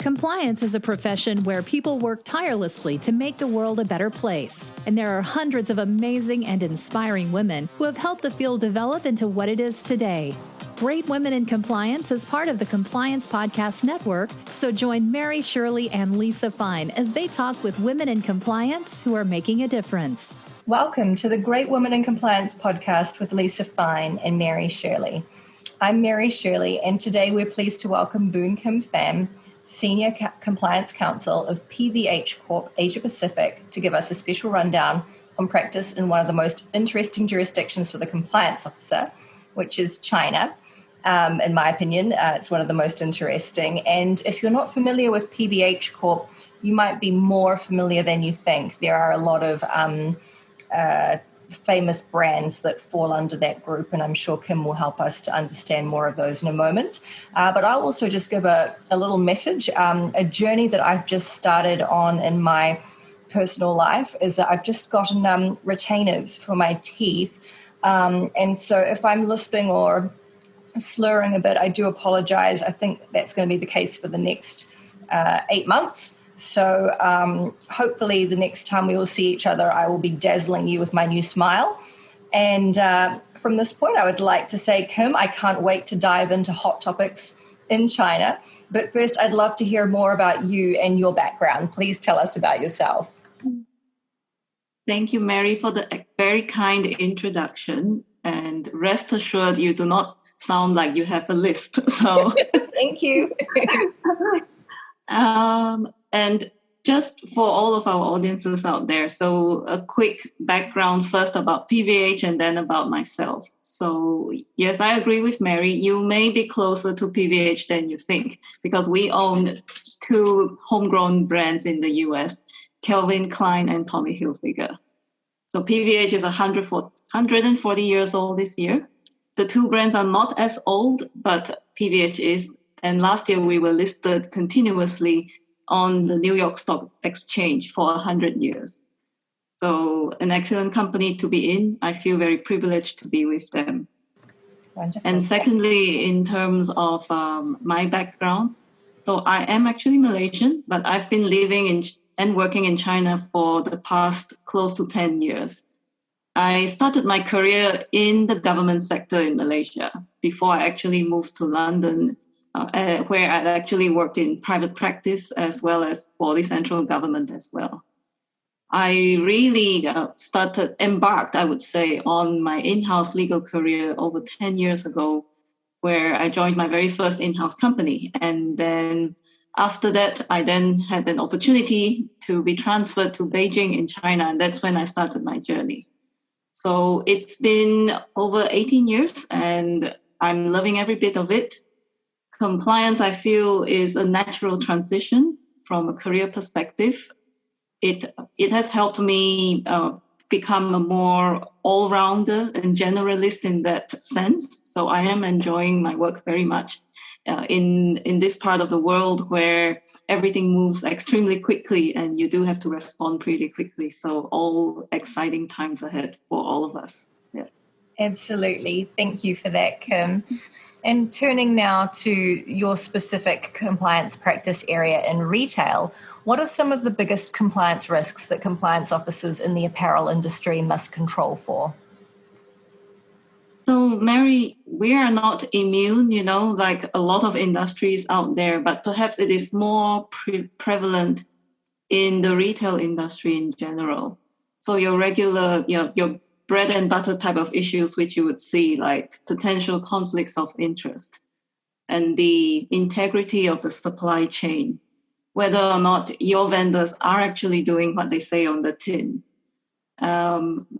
Compliance is a profession where people work tirelessly to make the world a better place. And there are hundreds of amazing and inspiring women who have helped the field develop into what it is today. Great Women in Compliance is part of the Compliance Podcast Network, so join Mary Shirley and Lisa Fine as they talk with women in compliance who are making a difference. Welcome to the Great Women in Compliance podcast with Lisa Fine and Mary Shirley. I'm Mary Shirley, and today we're pleased to welcome Boon Kim Pham, Senior Compliance Counsel of PVH Corp Asia Pacific, to give us a special rundown on practice in one of the most interesting jurisdictions for the compliance officer, which is China. In my opinion, it's one of the most interesting. And if you're not familiar with PVH Corp, you might be more familiar than you think. There are a lot of famous brands that fall under that group, and I'm sure Kim will help us to understand more of those in a moment. But I'll also just give a little message. A journey that I've just started on in my personal life is that I've just gotten retainers for my teeth. And so if I'm lisping or slurring a bit, I do apologize. I think that's going to be the case for the next 8 months. So hopefully the next time we will see each other, I will be dazzling you with my new smile. And from this point, I would like to say, Kim, I can't wait to dive into hot topics in China. But first, I'd love to hear more about you and your background. Please tell us about yourself. Thank you, Mary, for the very kind introduction. And rest assured, you do not sound like you have a lisp. So thank you. And just for all of our audiences out there, so a quick background first about PVH and then about myself. So yes, I agree with Mary. You may be closer to PVH than you think because we own two homegrown brands in the US, Calvin Klein and Tommy Hilfiger. So PVH is 140 years old this year. The two brands are not as old, but PVH is. And last year we were listed continuously on the New York Stock Exchange for 100 years. So an excellent company to be in. I feel very privileged to be with them. Wonderful. And secondly, in terms of my background, so I am actually Malaysian, but I've been living and working in China for the past close to 10 years. I started my career in the government sector in Malaysia before I actually moved to London, where I actually worked in private practice as well as for the central government as well. I really embarked, I would say, on my in-house legal career over 10 years ago, where I joined my very first in-house company. And then after that, I then had an opportunity to be transferred to Beijing in China, and that's when I started my journey. So it's been over 18 years, and I'm loving every bit of it. Compliance, I feel, is a natural transition from a career perspective. It has helped me become a more all-rounder and generalist in that sense. So I am enjoying my work very much in this part of the world where everything moves extremely quickly and you do have to respond pretty quickly. So all exciting times ahead for all of us. Yeah. Absolutely. Thank you for that, Kim. And turning now to your specific compliance practice area in retail, what are some of the biggest compliance risks that compliance officers in the apparel industry must control for? So, Mary, we are not immune, like a lot of industries out there, but perhaps it is more prevalent in the retail industry in general. So your regular, your bread and butter type of issues, which you would see like potential conflicts of interest and the integrity of the supply chain, whether or not your vendors are actually doing what they say on the tin.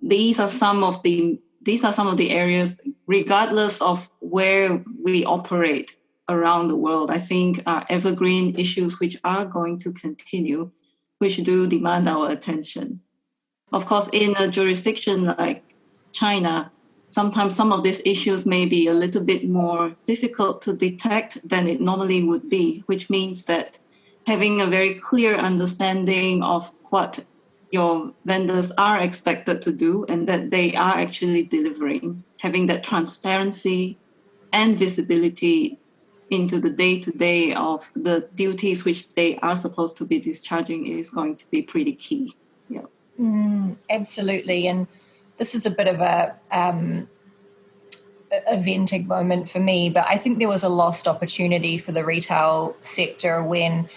These are some of the areas, regardless of where we operate around the world, I think are evergreen issues which are going to continue, which do demand our attention. Of course, in a jurisdiction like China, sometimes some of these issues may be a little bit more difficult to detect than it normally would be, which means that having a very clear understanding of what your vendors are expected to do and that they are actually delivering, having that transparency and visibility into the day-to-day of the duties which they are supposed to be discharging is going to be pretty key. Yeah. Absolutely. And this is a bit of a venting moment for me, but I think there was a lost opportunity for the retail sector when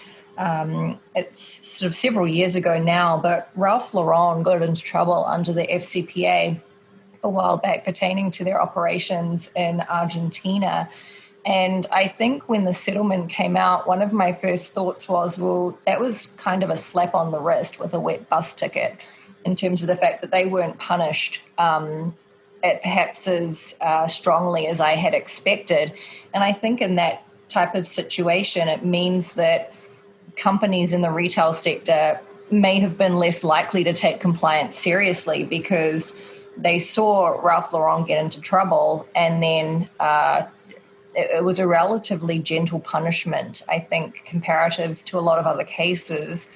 it's sort of several years ago now, but Ralph Lauren got into trouble under the FCPA a while back pertaining to their operations in Argentina. And I think when the settlement came out, one of my first thoughts was, well, that was kind of a slap on the wrist with a wet bus ticket in terms of the fact that they weren't punished perhaps as strongly as I had expected. And I think in that type of situation, it means that companies in the retail sector may have been less likely to take compliance seriously because they saw Ralph Lauren get into trouble, and then it was a relatively gentle punishment, I think, comparative to a lot of other cases.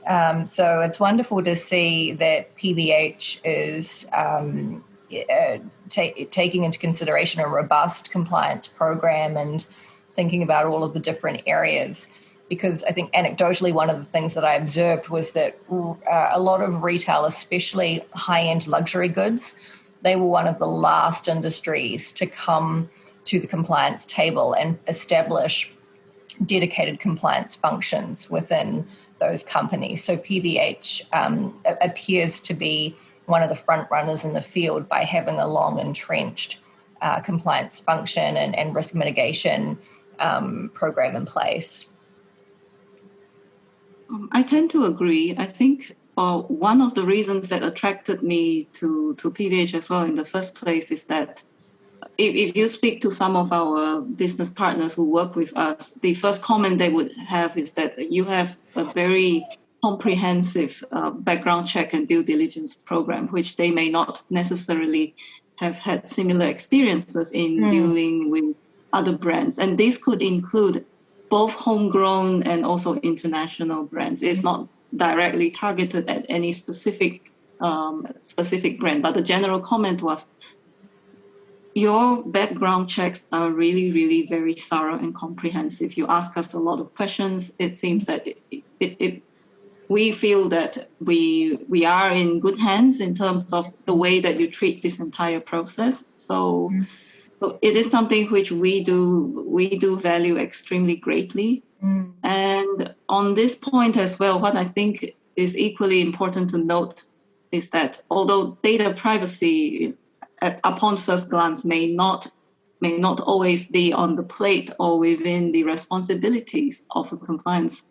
So it's wonderful to see that PVH is taking into consideration a robust compliance program and thinking about all of the different areas. Because I think anecdotally, one of the things that I observed was that a lot of retail, especially high-end luxury goods, they were one of the last industries to come to the compliance table and establish dedicated compliance functions within those companies. So PVH appears to be one of the front runners in the field by having a long entrenched compliance function and risk mitigation program in place. I tend to agree. I think one of the reasons that attracted me to PVH as well in the first place is that if you speak to some of our business partners who work with us, the first comment they would have is that you have a very comprehensive background check and due diligence program, which they may not necessarily have had similar experiences in dealing with other brands. And this could include both homegrown and also international brands. It's not directly targeted at any specific brand, but the general comment was, your background checks are really, really very thorough and comprehensive. You ask us a lot of questions. It seems that we feel that we are in good hands in terms of the way that you treat this entire process. So it is something which we do value extremely greatly. And on this point as well, what I think is equally important to note is that although data privacy upon first glance may not always be on the plate or within the responsibilities of a compliance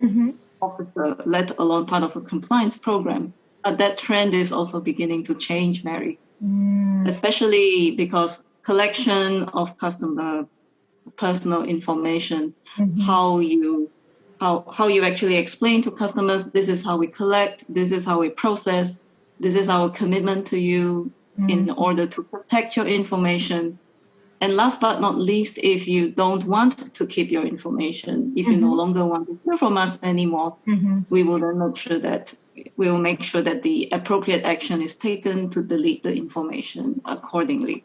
officer, let alone part of a compliance program, but that trend is also beginning to change, Mary, especially because collection of customer personal information, how you actually explain to customers, this is how we collect, this is how we process, this is our commitment to you in order to protect your information. And last but not least, if you don't want to keep your information, if you no longer want to hear from us anymore, we will then make sure that the appropriate action is taken to delete the information accordingly.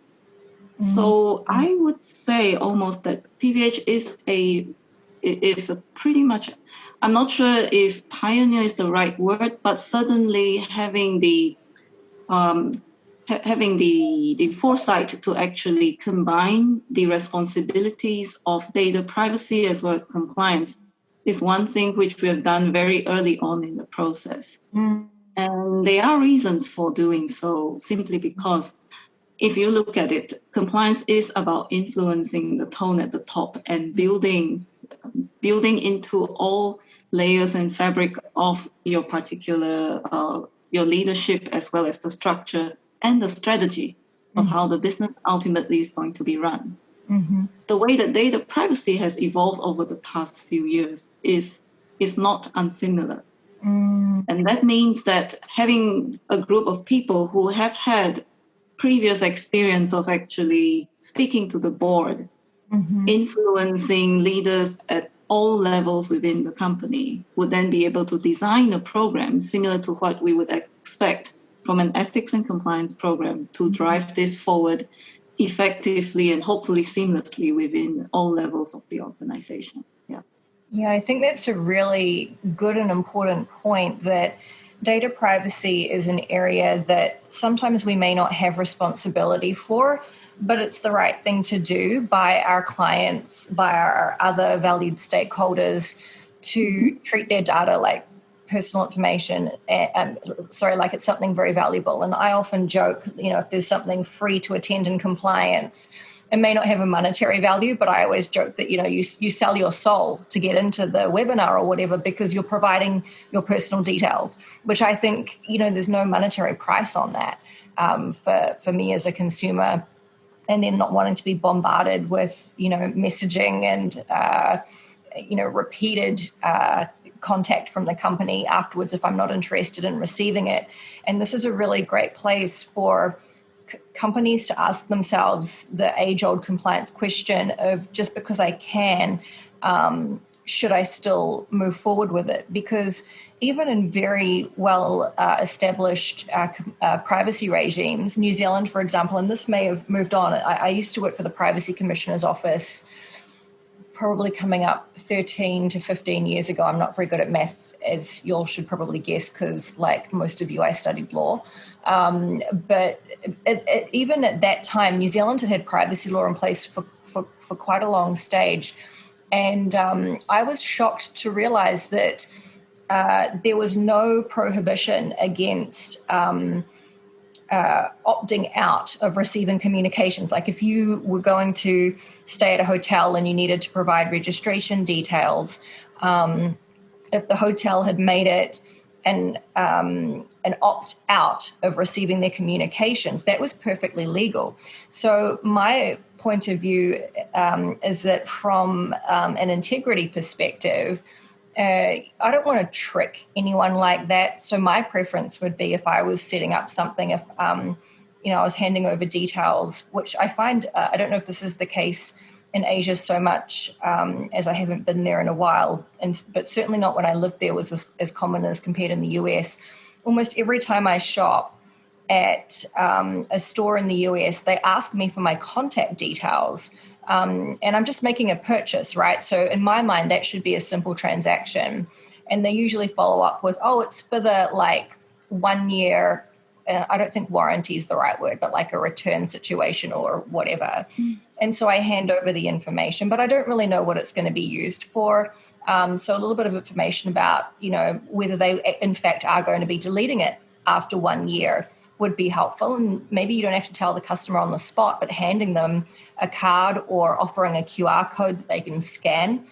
So I would say almost that PVH is a pretty much, I'm not sure if pioneer is the right word, but certainly having the foresight to actually combine the responsibilities of data privacy as well as compliance is one thing which we have done very early on in the process. And there are reasons for doing so, simply because if you look at it, compliance is about influencing the tone at the top and building into all layers and fabric of your particular, your leadership as well as the structure and the strategy of how the business ultimately is going to be run. The way that data privacy has evolved over the past few years is not unsimilar. And that means that having a group of people who have had previous experience of actually speaking to the board, influencing leaders at all levels within the company, would then be able to design a program similar to what we would expect from an ethics and compliance program to drive this forward effectively and hopefully seamlessly within all levels of the organization. Yeah. Yeah, I think that's a really good and important point, that data privacy is an area that sometimes we may not have responsibility for, but it's the right thing to do by our clients, by our other valued stakeholders, to treat their data like personal information, like it's something very valuable. And I often joke, if there's something free to attend in compliance, it may not have a monetary value, but I always joke that, you sell your soul to get into the webinar or whatever, because you're providing your personal details, which I think, there's no monetary price on that for me as a consumer. And then not wanting to be bombarded with, messaging and, repeated contact from the company afterwards if I'm not interested in receiving it. And this is a really great place for companies to ask themselves the age-old compliance question of, just because I can, should I still move forward with it? Because even in very well established privacy regimes, New Zealand, for example, and this may have moved on. I used to work for the Privacy Commissioner's Office probably coming up 13 to 15 years ago. I'm not very good at math, as you all should probably guess, because like most of you, I studied law. But even at that time, New Zealand had privacy law in place for quite a long stage. And I was shocked to realize that there was no prohibition against opting out of receiving communications. Like if you were going to stay at a hotel and you needed to provide registration details, if the hotel had made it an opt out of receiving their communications, that was perfectly legal. So my point of view is that from an integrity perspective, I don't want to trick anyone like that. So my preference would be, if I was setting up something, if I was handing over details, which I find, I don't know if this is the case in Asia so much, as I haven't been there in a while, but certainly not when I lived there was as common as compared in the US. Almost every time I shop at a store in the US, they ask me for my contact details. And I'm just making a purchase, right? So in my mind, that should be a simple transaction. And they usually follow up with, it's for the 1 year, I don't think warranty is the right word, but like a return situation or whatever. And so I hand over the information, but I don't really know what it's going to be used for. So a little bit of information about, whether they in fact are going to be deleting it after 1 year would be helpful. And maybe you don't have to tell the customer on the spot, but handing them a card or offering a QR code that they can scan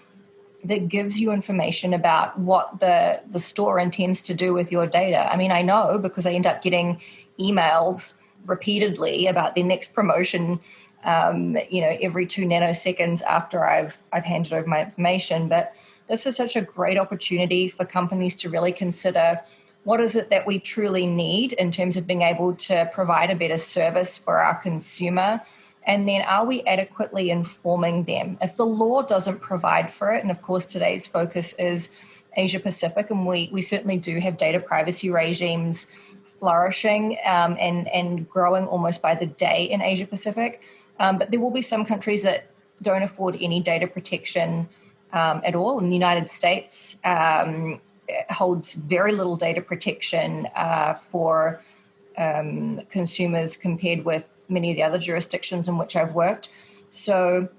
that gives you information about what the store intends to do with your data. I mean, I know because I end up getting emails repeatedly about their next promotion, every 2 nanoseconds after I've handed over my information. But this is such a great opportunity for companies to really consider, what is it that we truly need in terms of being able to provide a better service for our consumer? And then are we adequately informing them? If the law doesn't provide for it, and of course today's focus is Asia Pacific, and we certainly do have data privacy regimes flourishing and growing almost by the day in Asia Pacific. But there will be some countries that don't afford any data protection at all. And the United States holds very little data protection for consumers compared with many of the other jurisdictions in which I've worked. So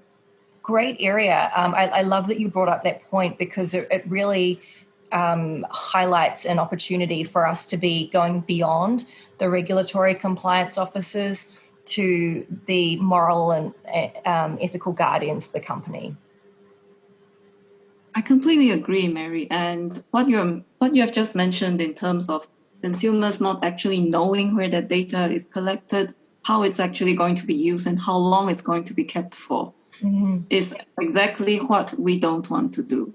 great area. I love that you brought up that point, because it really highlights an opportunity for us to be going beyond the regulatory compliance officers to the moral and ethical guardians of the company. I completely agree, Mary. And what you have just mentioned in terms of consumers not actually knowing where their data is collected, how it's actually going to be used, and how long it's going to be kept for, is exactly what we don't want to do.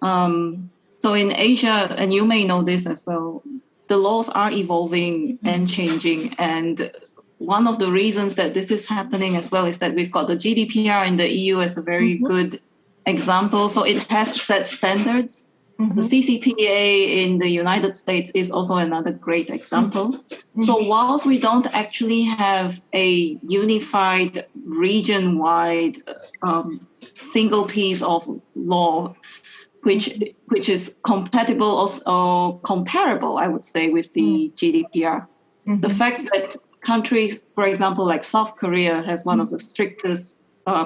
So in Asia, and you may know this as well, the laws are evolving and changing. And one of the reasons that this is happening as well is that we've got the GDPR in the EU as a very good example. So it has set standards The CCPA in the United States is also another great example. So whilst we don't actually have a unified region-wide single piece of law, which is compatible or comparable, I would say, with the GDPR. The fact that countries, for example, like South Korea has one of the strictest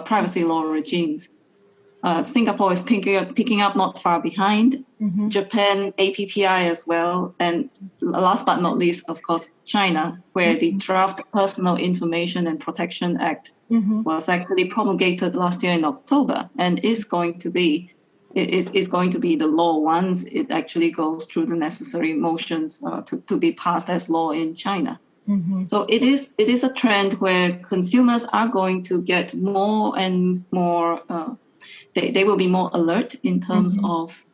privacy law regimes. Singapore is picking up not far behind. Japan, APPI as well. And last but not least, of course, China, where the Draft Personal Information and Protection Act was actually promulgated last year in October and is going to be the law once it actually goes through the necessary motions to be passed as law in China. So it is a trend where consumers are going to get more and more, they will be more alert in terms of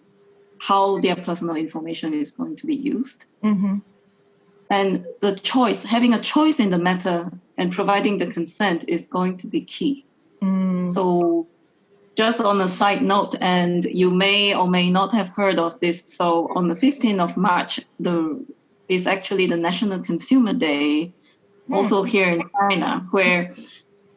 how their personal information is going to be used. And having a choice in the matter and providing the consent is going to be key. So just on a side note, and you may or may not have heard of this, so on the 15th of March, is actually the National Consumer Day, also here in China, where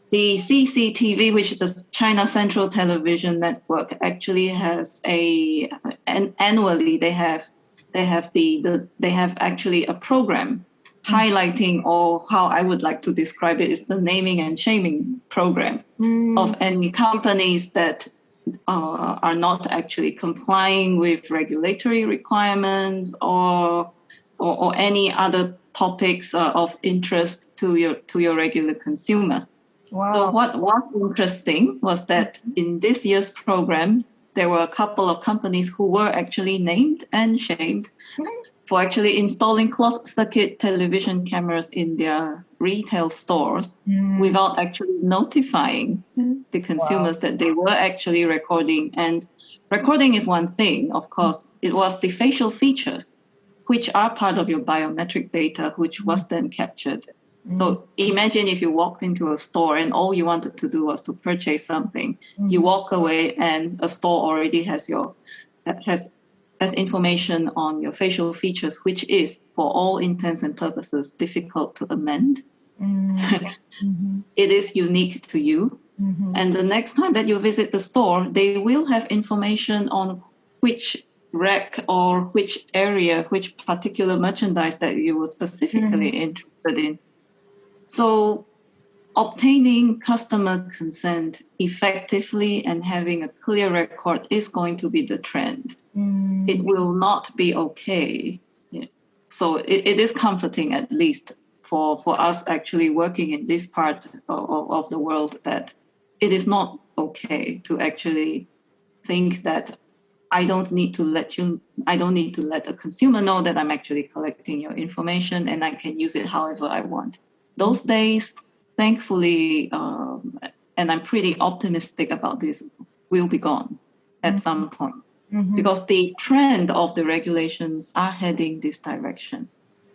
the CCTV, which is the China Central Television Network, actually has annually they have actually a program highlighting, or how I would like to describe it is the naming and shaming program of any companies that are not actually complying with regulatory requirements or any other topics of interest to your regular consumer. Wow. So what was interesting was that in this year's program, there were a couple of companies who were actually named and shamed for actually installing closed-circuit television cameras in their retail stores without actually notifying the consumers that they were actually recording. And recording is one thing, of course. It was the facial features, which are part of your biometric data, which was then captured. So imagine if you walked into a store and all you wanted to do was to purchase something. You walk away and a store already has information on your facial features, which is, for all intents and purposes, difficult to amend. It is unique to you. And the next time that you visit the store, they will have information on which rack or which area, which particular merchandise that you were specifically interested in. So obtaining customer consent effectively and having a clear record is going to be the trend. It will not be okay. Yeah. So it is comforting, at least for us actually working in this part of the world, that it is not okay to actually think that I don't need to let a consumer know that I'm actually collecting your information and I can use it however I want. Those days, thankfully, and I'm pretty optimistic about this, will be gone at some point. Because the trend of the regulations are heading this direction.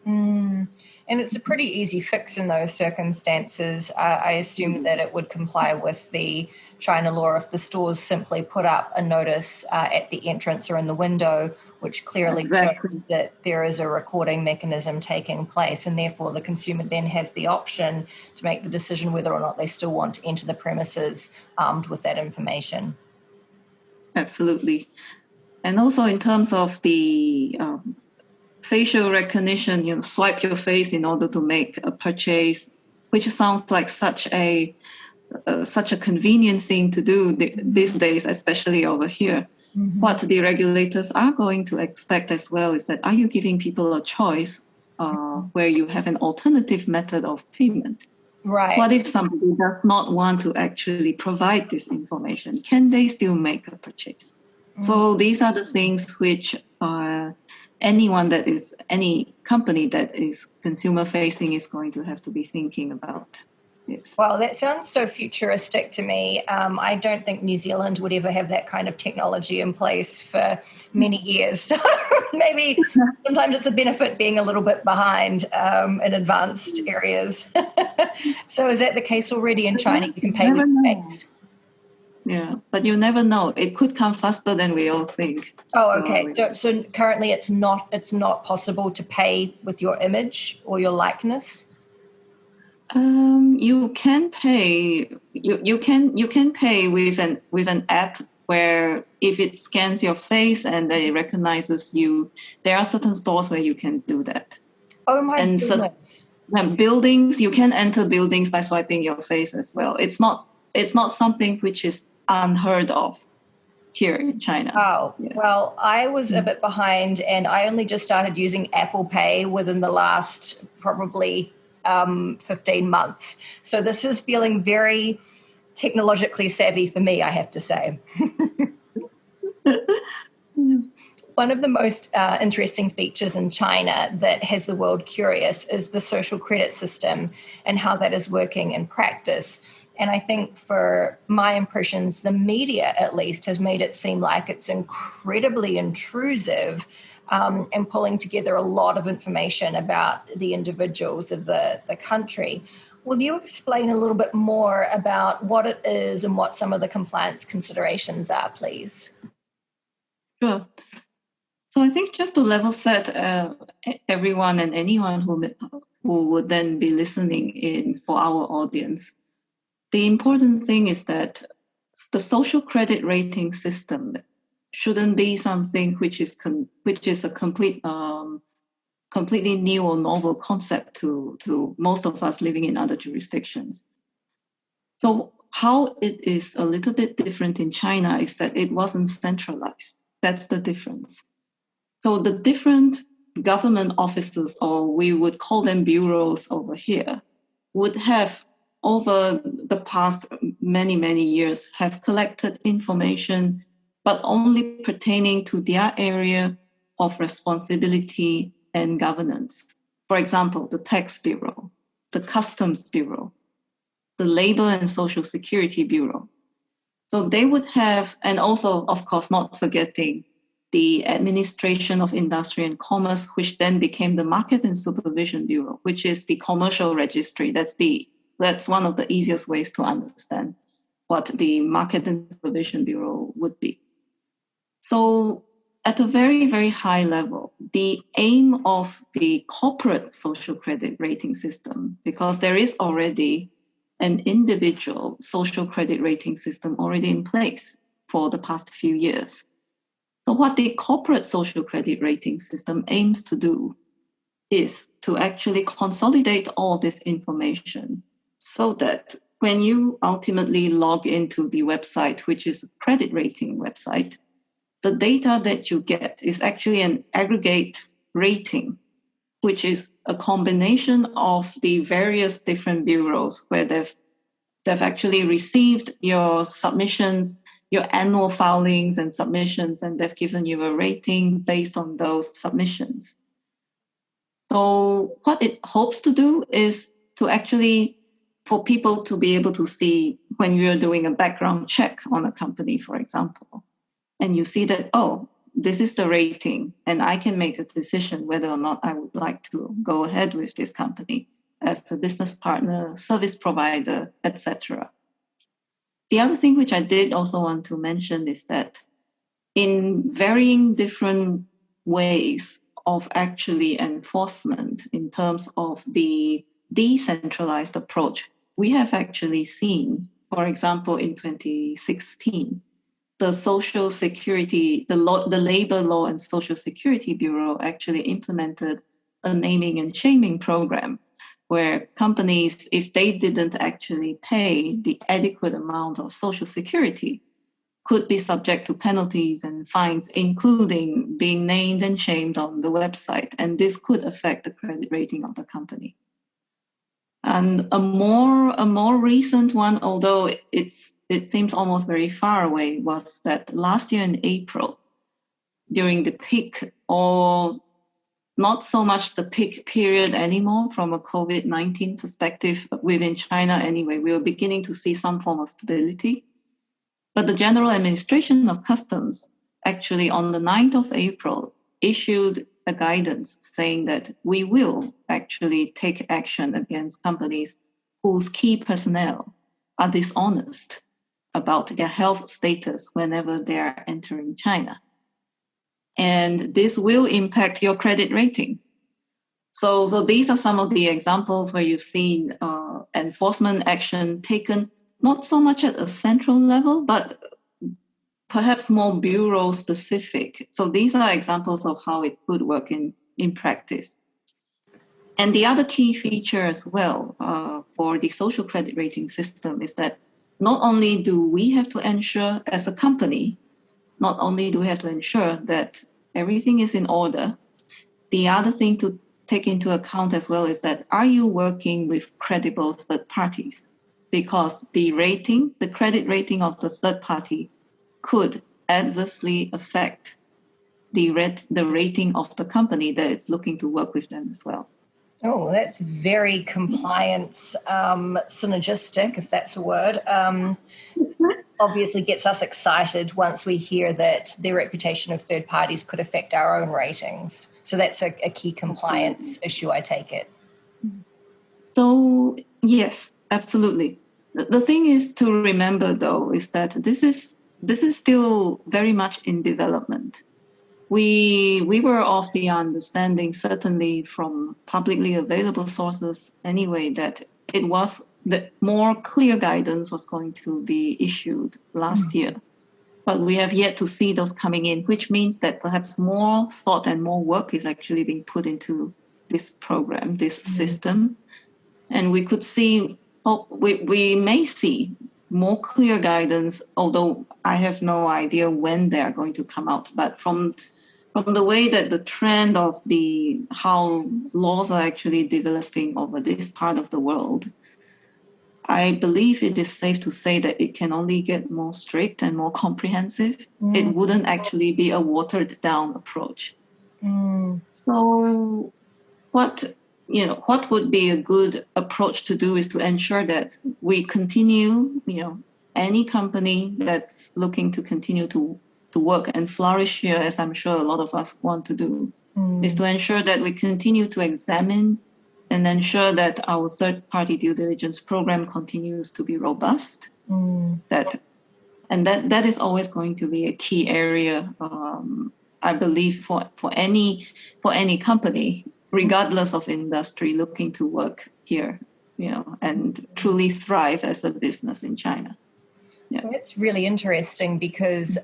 And it's a pretty easy fix in those circumstances. I assume that it would comply with the China law if the stores simply put up a notice at the entrance or in the window, which clearly shows that there is a recording mechanism taking place, and therefore the consumer then has the option to make the decision whether or not they still want to enter the premises armed with that information. Absolutely. And also in terms of the facial recognition, swipe your face in order to make a purchase, which sounds like such a convenient thing to do these days, especially over here. What the regulators are going to expect as well is that, are you giving people a choice where you have an alternative method of payment? Right. What if somebody does not want to actually provide this information? Can they still make a purchase? So these are the things which any company that is consumer facing is going to have to be thinking about. Yes. Well, that sounds so futuristic to me. I don't think New Zealand would ever have that kind of technology in place for many years. So maybe sometimes it's a benefit being a little bit behind in advanced areas. So is that the case already in China? You can pay with banks? Yeah, but you never know. It could come faster than we all think. Oh, okay. So currently it's not possible to pay with your image or your likeness? You can pay. You can pay with an app where if it scans your face and it recognizes you, there are certain stores where you can do that. Oh my goodness. Buildings, you can enter buildings by swiping your face as well. It's not something which is unheard of here in China. Oh, yes. Well, I was a bit behind, and I only just started using Apple Pay within the last probably 15 months. So this is feeling very technologically savvy for me, I have to say. One of the most interesting features in China that has the world curious is the social credit system and how that is working in practice. And I think for my impressions, the media at least has made it seem like it's incredibly intrusive and pulling together a lot of information about the individuals of the country. Will you explain a little bit more about what it is and what some of the compliance considerations are, please? Sure. So I think just to level set everyone and anyone who would then be listening in for our audience, the important thing is that the social credit rating system shouldn't be something which is a completely new or novel concept to most of us living in other jurisdictions. So how it is a little bit different in China is that it wasn't centralized. That's the difference. So the different government offices, or we would call them bureaus over here, would have over the past many, many years have collected information, but only pertaining to their area of responsibility and governance. For example, the Tax Bureau, the Customs Bureau, the Labor and Social Security Bureau. So they would have, and also, of course, not forgetting the Administration of Industry and Commerce, which then became the Market and Supervision Bureau, which is the commercial registry. That's one of the easiest ways to understand what the Market and Supervision Bureau would be. So at a very, very high level, the aim of the corporate social credit rating system, because there is already an individual social credit rating system already in place for the past few years. So what the corporate social credit rating system aims to do is to actually consolidate all this information so that when you ultimately log into the website, which is a credit rating website, the data that you get is actually an aggregate rating, which is a combination of the various different bureaus where they've actually received your submissions, your annual filings and submissions, and they've given you a rating based on those submissions. So what it hopes to do is to actually, for people to be able to see when you're doing a background check on a company, for example, and you see that, oh, this is the rating, and I can make a decision whether or not I would like to go ahead with this company as a business partner, service provider, etc. The other thing which I did also want to mention is that in varying different ways of actually enforcement in terms of the decentralized approach, we have actually seen, for example, in 2016, the Social Security, the Labor Law and Social Security Bureau actually implemented a naming and shaming program where companies, if they didn't actually pay the adequate amount of Social Security, could be subject to penalties and fines, including being named and shamed on the website. And this could affect the credit rating of the company. And a more recent one, although it seems almost very far away, was that last year in April, during the peak, or not so much the peak period anymore from a COVID-19 perspective within China anyway, we were beginning to see some form of stability. But the General Administration of Customs actually on the 9th of April issued a guidance saying that we will actually take action against companies whose key personnel are dishonest about their health status whenever they are entering China. And this will impact your credit rating. So these are some of the examples where you've seen enforcement action taken, not so much at a central level, but perhaps more bureau specific. So these are examples of how it could work in practice. And the other key feature as well for the social credit rating system is that not only do we have to ensure as a company, not only do we have to ensure that everything is in order, the other thing to take into account as well is that are you working with credible third parties? Because the credit rating of the third party could adversely affect the rating of the company that is looking to work with them as well. Oh, that's very compliance synergistic, if that's a word. Obviously gets us excited once we hear that the reputation of third parties could affect our own ratings. So that's a key compliance issue, I take it. So, yes, absolutely. The thing is to remember, though, is that this is still very much in development. We were of the understanding, certainly from publicly available sources anyway, that that more clear guidance was going to be issued last year. But we have yet to see those coming in, which means that perhaps more thought and more work is actually being put into this program, this system. And we could see, we may see more clear guidance, although I have no idea when they are going to come out. But from the way that the trend of how laws are actually developing over this part of the world, I believe it is safe to say that it can only get more strict and more comprehensive. It wouldn't actually be a watered down approach. So what would be a good approach to do is to ensure that we continue, any company that's looking to continue to work and flourish here, as I'm sure a lot of us want to do, is to ensure that we continue to examine and ensure that our third-party due diligence program continues to be robust. That is always going to be a key area, I believe, for any company, regardless of industry, looking to work here, and truly thrive as a business in China. Yeah. That's really interesting because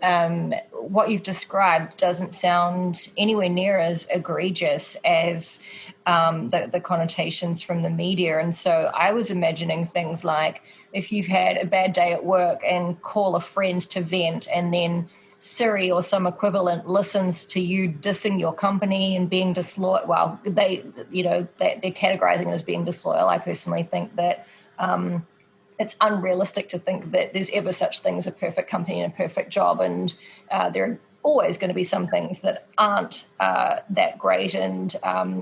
what you've described doesn't sound anywhere near as egregious as the connotations from the media. And so I was imagining things like if you've had a bad day at work and call a friend to vent, and then Siri or some equivalent listens to you dissing your company and being disloyal. Well, they're categorizing it as being disloyal. I personally think that it's unrealistic to think that there's ever such thing as a perfect company and a perfect job. And there are always going to be some things that aren't that great. And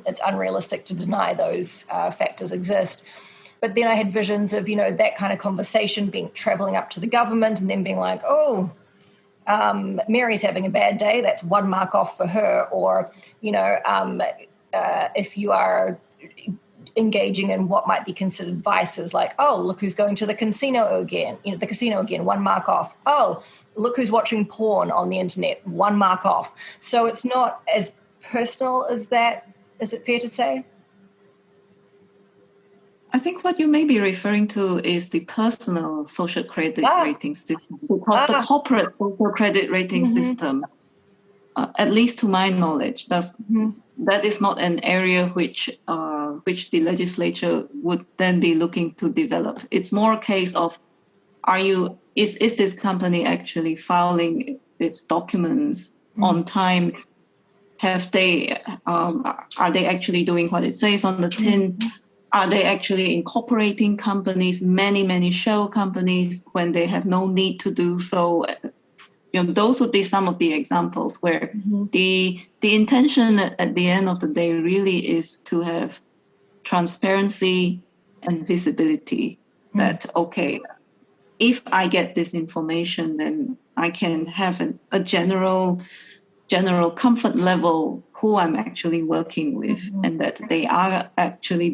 it's unrealistic to deny those factors exist. But then I had visions of, that kind of conversation traveling up to the government and then being like, Mary's having a bad day, that's 1 mark off for her. Or, if you are engaging in what might be considered vices, like, look who's going to the casino again, 1 mark off. Look who's watching porn on the internet, 1 mark off. So it's not as personal as that. Is it fair to say? I think what you may be referring to is the personal social credit rating system, because the corporate social credit rating system, at least to my knowledge, that is not an area which the legislature would then be looking to develop. It's more a case of, is this company actually filing its documents on time? Are they actually doing what it says on the tin? Are they actually incorporating companies, many shell companies, when they have no need to do so? Those would be some of the examples where the intention at the end of the day really is to have transparency and visibility. That, okay, if I get this information, then I can have a general comfort level who I'm actually working with, and that they are actually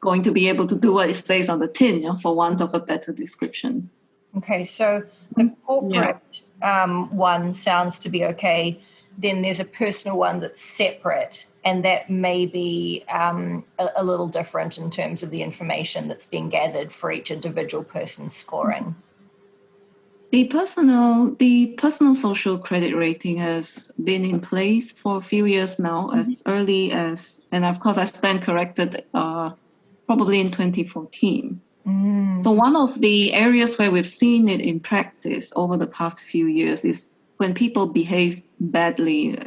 going to be able to do what it says on the tin, for want of a better description. Okay, so the corporate one sounds to be okay. Then there's a personal one that's separate, and that may be a little different in terms of the information that's being gathered for each individual person's scoring. The personal social credit rating has been in place for a few years now, as early as, and of course I stand corrected, probably in 2014. So one of the areas where we've seen it in practice over the past few years is when people behave badly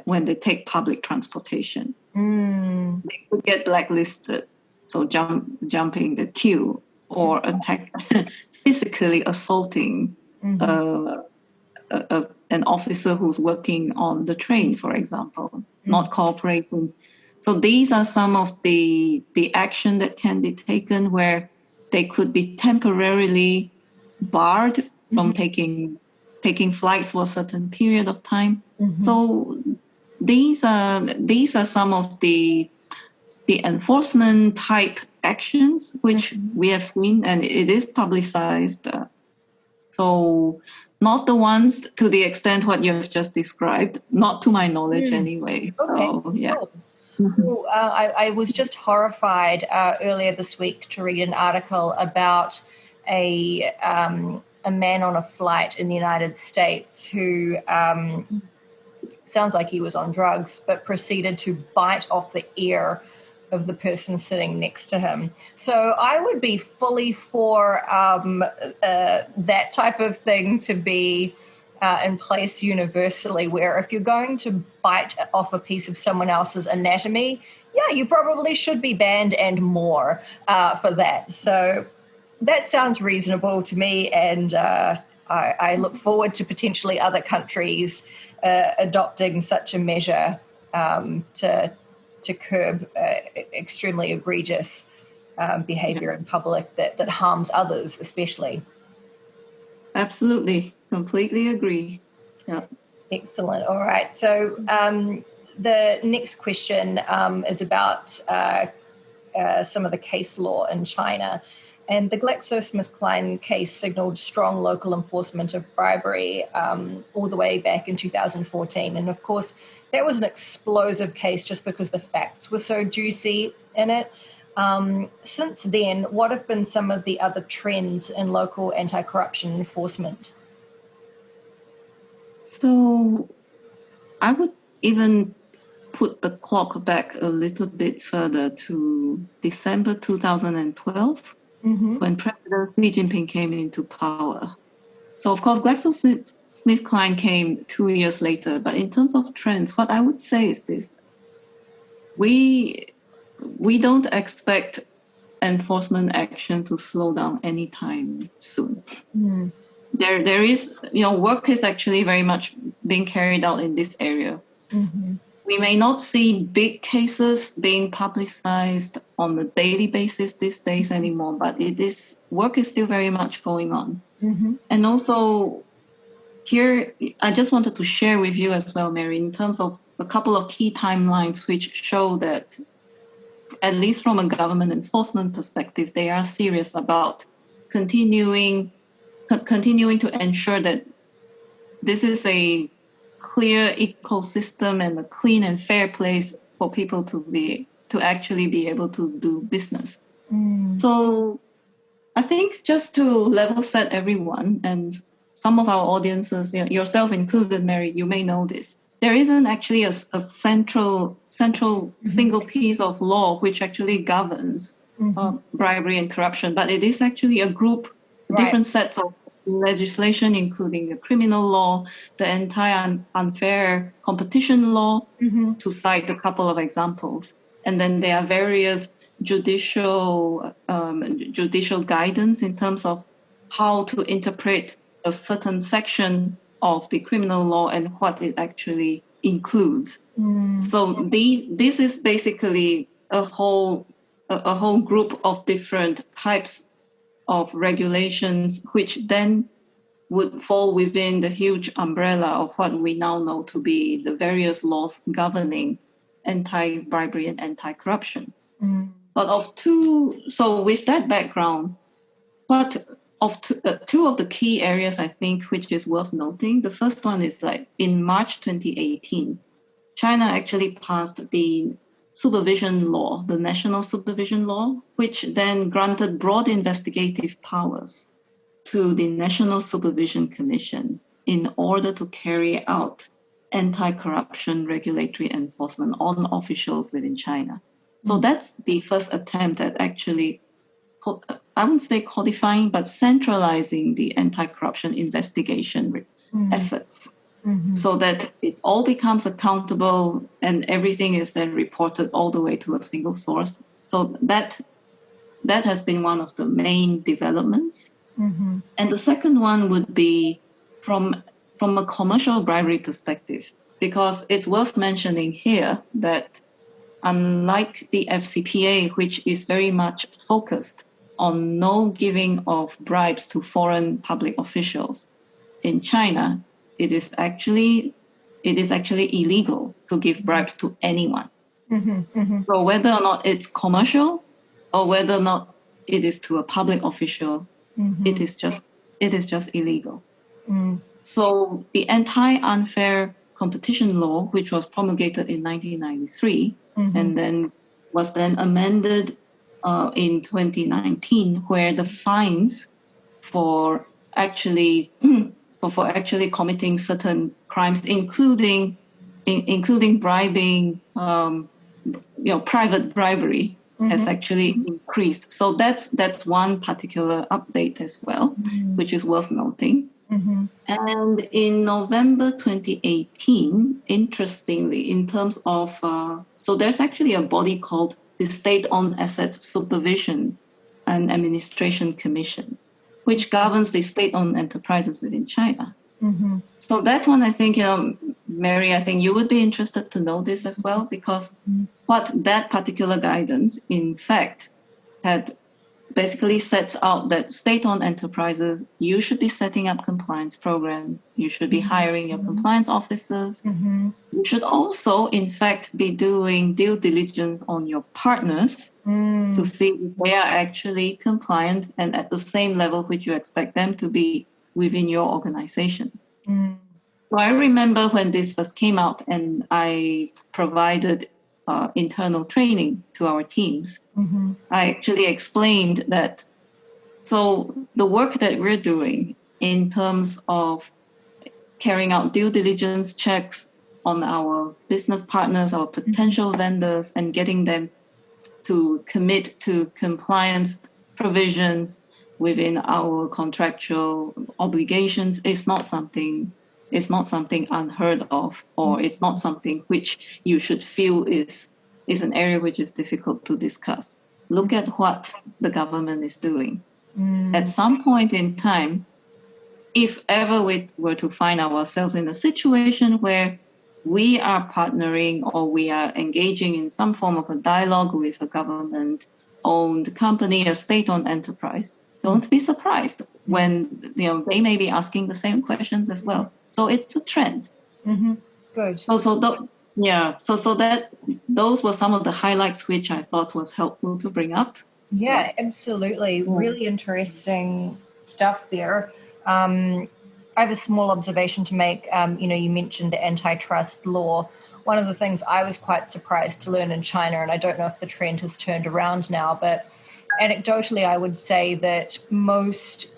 when they take public transportation. They could get blacklisted, so jumping the queue or physically assaulting an officer who's working on the train, for example, not cooperating. So these are some of the action that can be taken where they could be temporarily barred from taking flights for a certain period of time. So these are some of the enforcement type actions which we have seen, and it is publicized. So not the ones to the extent what you have just described, not to my knowledge anyway. Okay. So, yeah. Cool. Well, I was just horrified earlier this week to read an article about a man on a flight in the United States who sounds like he was on drugs, but proceeded to bite off the ear of the person sitting next to him. So I would be fully for that type of thing to be in place universally, where if you're going to bite off a piece of someone else's anatomy, you probably should be banned and more for that. So that sounds reasonable to me, and I look forward to potentially other countries adopting such a measure to curb extremely egregious behavior in public that harms others, especially. Absolutely. Completely agree. Yeah. Excellent. All right. So the next question is about some of the case law in China. And the GlaxoSmithKline case signaled strong local enforcement of bribery all the way back in 2014. And of course, that was an explosive case just because the facts were so juicy in it. Since then, what have been some of the other trends in local anti-corruption enforcement? So I would even put the clock back a little bit further to December 2012, when President Xi Jinping came into power. So, of course, GlaxoSmithKline came 2 years later. But in terms of trends, what I would say is this. We don't expect enforcement action to slow down anytime soon. There is, work is actually very much being carried out in this area. We may not see big cases being publicized on a daily basis these days anymore, but work is still very much going on. And also here, I just wanted to share with you as well, Mary, in terms of a couple of key timelines which show that, at least from a government enforcement perspective, they are serious about continuing to ensure that this is a clear ecosystem and a clean and fair place for people to actually be able to do business. So I think just to level set everyone, and some of our audiences, yourself included, Mary, you may know this. There isn't actually a central single piece of law which actually governs bribery and corruption, but it is actually a group, different sets of legislation, including the criminal law, the anti-unfair competition law, to cite a couple of examples. And then there are various judicial guidance in terms of how to interpret a certain section of the criminal law and what it actually includes. So this is basically a whole group of different types of regulations, which then would fall within the huge umbrella of what we now know to be the various laws governing anti-bribery and anti-corruption. So with that background, what two of the key areas, I think, which is worth noting. The first one is like in March 2018, China actually passed the supervision law, the national supervision law, which then granted broad investigative powers to the National Supervision Commission in order to carry out anti-corruption regulatory enforcement on officials within China. So that's the first attempt at actually, I wouldn't say codifying, but centralizing the anti-corruption investigation efforts so that it all becomes accountable and everything is then reported all the way to a single source. So that has been one of the main developments. And the second one would be from a commercial bribery perspective, because it's worth mentioning here that unlike the FCPA, which is very much focused on no giving of bribes to foreign public officials, in China, it is actually illegal to give bribes to anyone. So whether or not it's commercial or whether or not it is to a public official, it is just illegal. So the anti-unfair competition law, which was promulgated in 1993 and then was then amended in 2019, where the fines for actually committing certain crimes, including bribing, private bribery, has actually increased. So that's one particular update as well, which is worth noting. And in November 2018, interestingly, in terms of, so there's actually a body called the State-Owned Assets Supervision and Administration Commission, which governs the state-owned enterprises within China. So that one, I think, Mary, I think you would be interested to know this as well, because what that particular guidance, in fact, had basically sets out that state-owned enterprises, you should be setting up compliance programs, you should be hiring your compliance officers, you should also, in fact, be doing due diligence on your partners to see if they are actually compliant and at the same level which you expect them to be within your organization. So I remember when this first came out and I provided internal training to our teams, I actually explained that, so the work that we're doing in terms of carrying out due diligence checks on our business partners, our potential vendors, and getting them to commit to compliance provisions within our contractual obligations is not something unheard of, or it's not something which you should feel is an area which is difficult to discuss. Look at what the government is doing. At some point in time, if ever we were to find ourselves in a situation where we are partnering or we are engaging in some form of a dialogue with a government-owned company, a state-owned enterprise, don't be surprised when they may be asking the same questions as well. So it's a trend. Good. So that those were some of the highlights which I thought was helpful to bring up. Yeah, absolutely. Really interesting stuff there. I have a small observation to make. You mentioned the antitrust law. One of the things I was quite surprised to learn in China, and I don't know if the trend has turned around now, but anecdotally, I would say that most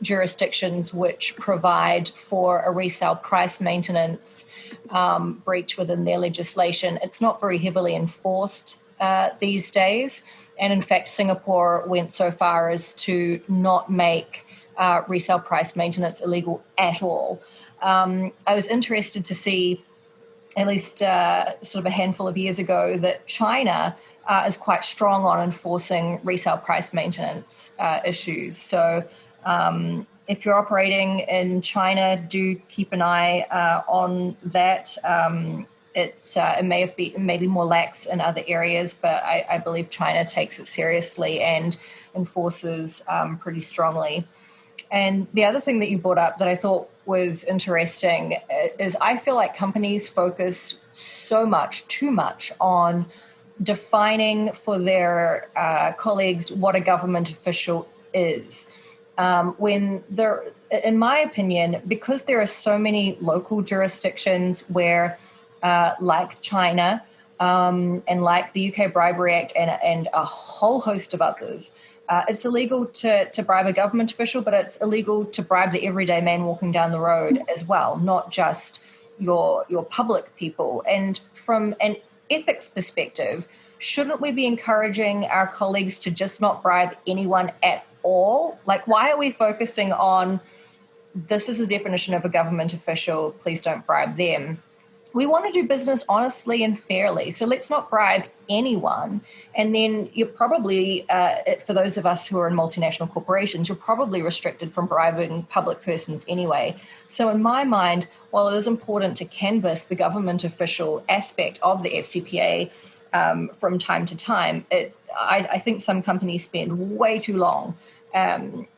jurisdictions which provide for a resale price maintenance breach within their legislation, it's not very heavily enforced these days. And in fact, Singapore went so far as to not make resale price maintenance illegal at all. I was interested to see, at least sort of a handful of years ago, that China is quite strong on enforcing resale price maintenance issues. So if you're operating in China, do keep an eye on that. It may be more lax in other areas, but I believe China takes it seriously and enforces pretty strongly. And the other thing that you brought up that I thought was interesting is I feel like companies focus too much on defining for their colleagues what a government official is. when there, in my opinion, because there are so many local jurisdictions where, like China and like the UK Bribery Act and a whole host of others, it's illegal to bribe a government official, but it's illegal to bribe the everyday man walking down the road as well, not just your public people. And from an ethics perspective, shouldn't we be encouraging our colleagues to just not bribe anyone at all? Like, why are we focusing on this is the definition of a government official, please don't bribe them? We want to do business honestly and fairly, so let's not bribe anyone. And then you're probably, for those of us who are in multinational corporations, you're probably restricted from bribing public persons anyway. So in my mind, while it is important to canvass the government official aspect of the FCPA from time to time, I think some companies spend way too long going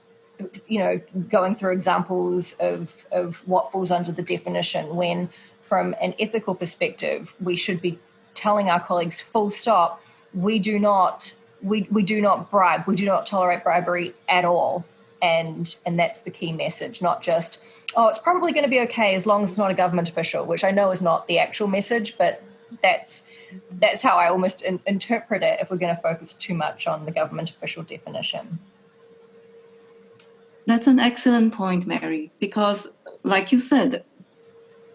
through examples of what falls under the definition, when from an ethical perspective, we should be telling our colleagues full stop, we do not bribe, we do not tolerate bribery at all. And that's the key message, not just, it's probably going to be okay as long as it's not a government official, which I know is not the actual message, but that's how I almost interpret it if we're going to focus too much on the government official definition. That's an excellent point, Mary, because like you said,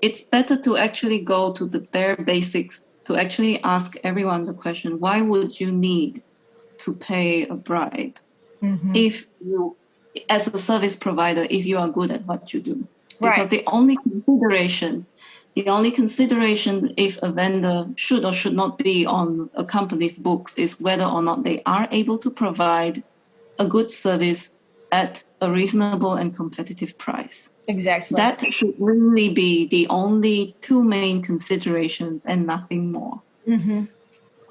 it's better to actually go to the bare basics, to actually ask everyone the question, why would you need to pay a bribe if you, as a service provider, if you are good at what you do? Because the only consideration if a vendor should or should not be on a company's books is whether or not they are able to provide a good service at a reasonable and competitive price. Exactly. That should really be the only two main considerations and nothing more.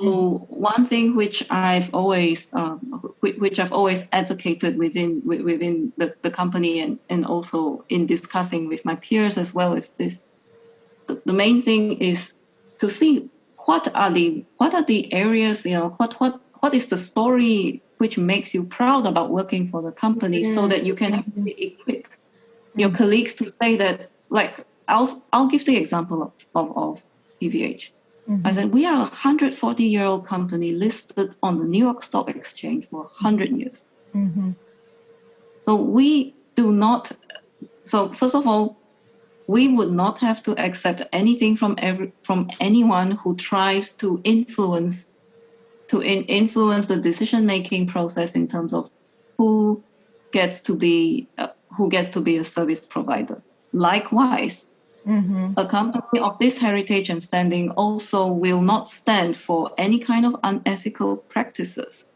So one thing which I've always advocated within the company and also in discussing with my peers as well is this: the main thing is to see what are the areas, what is the story which makes you proud about working for the company, so that you can actually equip your colleagues to say that, like, I'll give the example of PVH. I said, we are a 140-year-old company listed on the New York Stock Exchange for 100 years. So we do not, so first of all, we would not have to accept anything from anyone who tries to influence the decision-making process in terms of who gets to be a service provider. Likewise, a company of this heritage and standing also will not stand for any kind of unethical practices.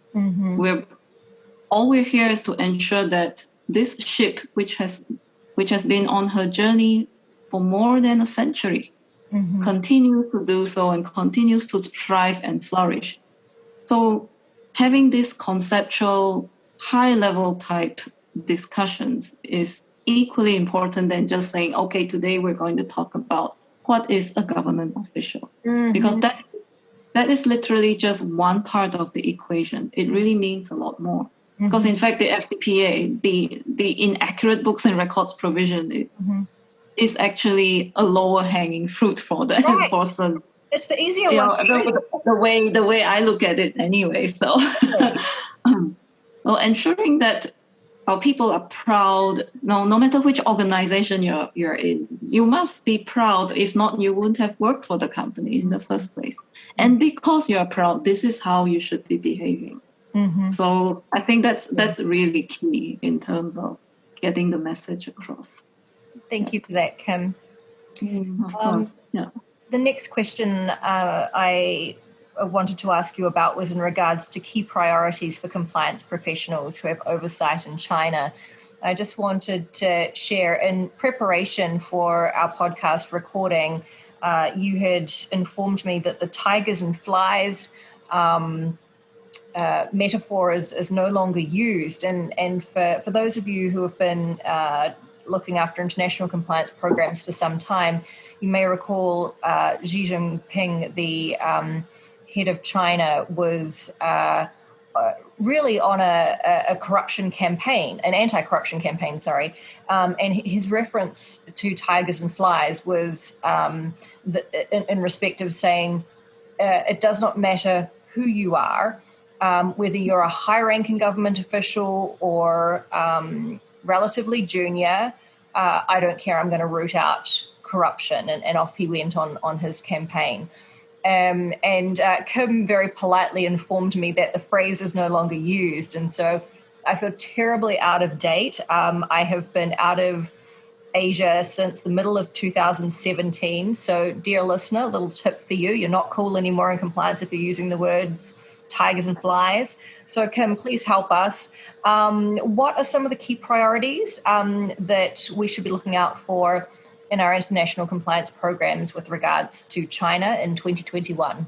All we're here is to ensure that this ship, which has been on her journey for more than a century, continues to do so and continues to thrive and flourish. So having this conceptual, high-level type discussions is equally important than just saying, okay, today we're going to talk about what is a government official. Because that is literally just one part of the equation. It really means a lot more. Because in fact, the FCPA, the inaccurate books and records provision is actually a lower hanging fruit for the enforcement. It's the easier one. The way I look at it anyway. So, so ensuring that our people are proud, no matter which organization you're in, you must be proud. If not, you wouldn't have worked for the company in the first place. And because you are proud, this is how you should be behaving. So I think that's really key in terms of getting the message across. Thank you for that, Kim. Of course, yeah. The next question I wanted to ask you about was in regards to key priorities for compliance professionals who have oversight in China. I just wanted to share, in preparation for our podcast recording, you had informed me that the tigers and flies metaphor is no longer used. And for those of you who have been looking after international compliance programs for some time, you may recall Xi Jinping, the head of China, was really on a corruption campaign, an anti-corruption campaign, sorry. And his reference to tigers and flies was in respect of saying it does not matter who you are, whether you're a high-ranking government official or relatively junior, I don't care, I'm going to root out corruption. And off he went on his campaign. And Kim very politely informed me that the phrase is no longer used. And so I feel terribly out of date. I have been out of Asia since the middle of 2017. So, dear listener, a little tip for you. You're not cool anymore in compliance if you're using the words tigers and flies. So, Kim, please help us. What are some of the key priorities that we should be looking out for in our international compliance programs with regards to China in 2021?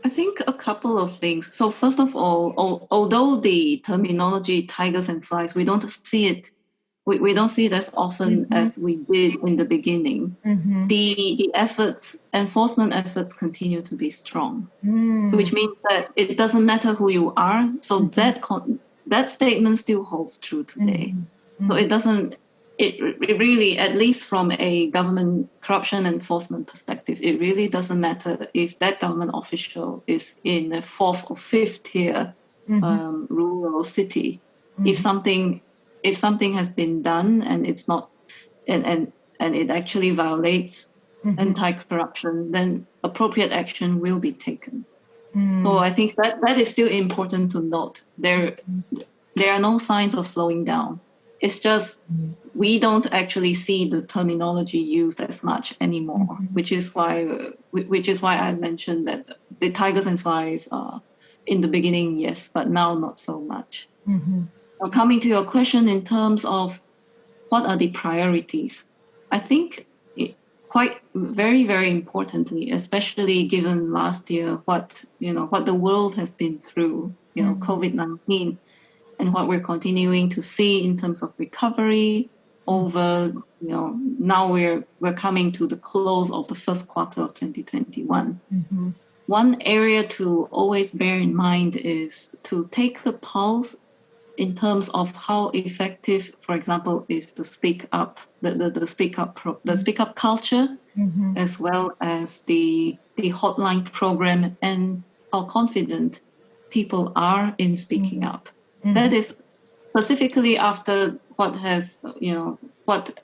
I think a couple of things. So first of all, although the terminology tigers and flies, we don't see it as often as we did in the beginning. The enforcement efforts continue to be strong, which means that it doesn't matter who you are. So that statement still holds true today. So it really, at least from a government corruption enforcement perspective, it really doesn't matter if that government official is in a fourth or fifth tier rural city. If something has been done and it's not, and it actually violates anti-corruption, then appropriate action will be taken. So I think that is still important to note. There are no signs of slowing down. It's just we don't actually see the terminology used as much anymore, which is why I mentioned that the tigers and flies are in the beginning, yes, but now not so much. Now, coming to your question in terms of what are the priorities, I think quite very, very importantly, especially given last year what the world has been through, COVID-19. And what we're continuing to see in terms of recovery over, now we're coming to the close of the first quarter of 2021. One area to always bear in mind is to take a pulse in terms of how effective, for example, is the speak up, the speak up culture, as well as the hotline program, and how confident people are in speaking up. That is specifically after what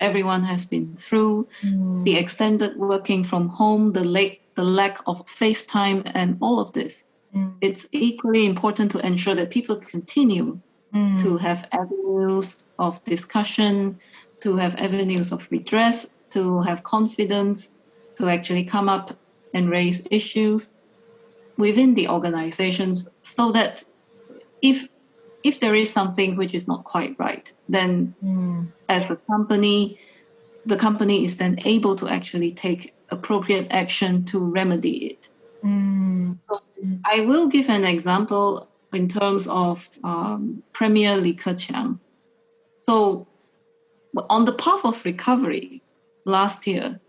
everyone has been through, the extended working from home, the lack of FaceTime, and all of this. It's equally important to ensure that people continue to have avenues of discussion, to have avenues of redress, to have confidence, to actually come up and raise issues within the organizations, so that if there is something which is not quite right, then as a company, the company is then able to actually take appropriate action to remedy it. So I will give an example in terms of Premier Li Keqiang. So on the path of recovery last year,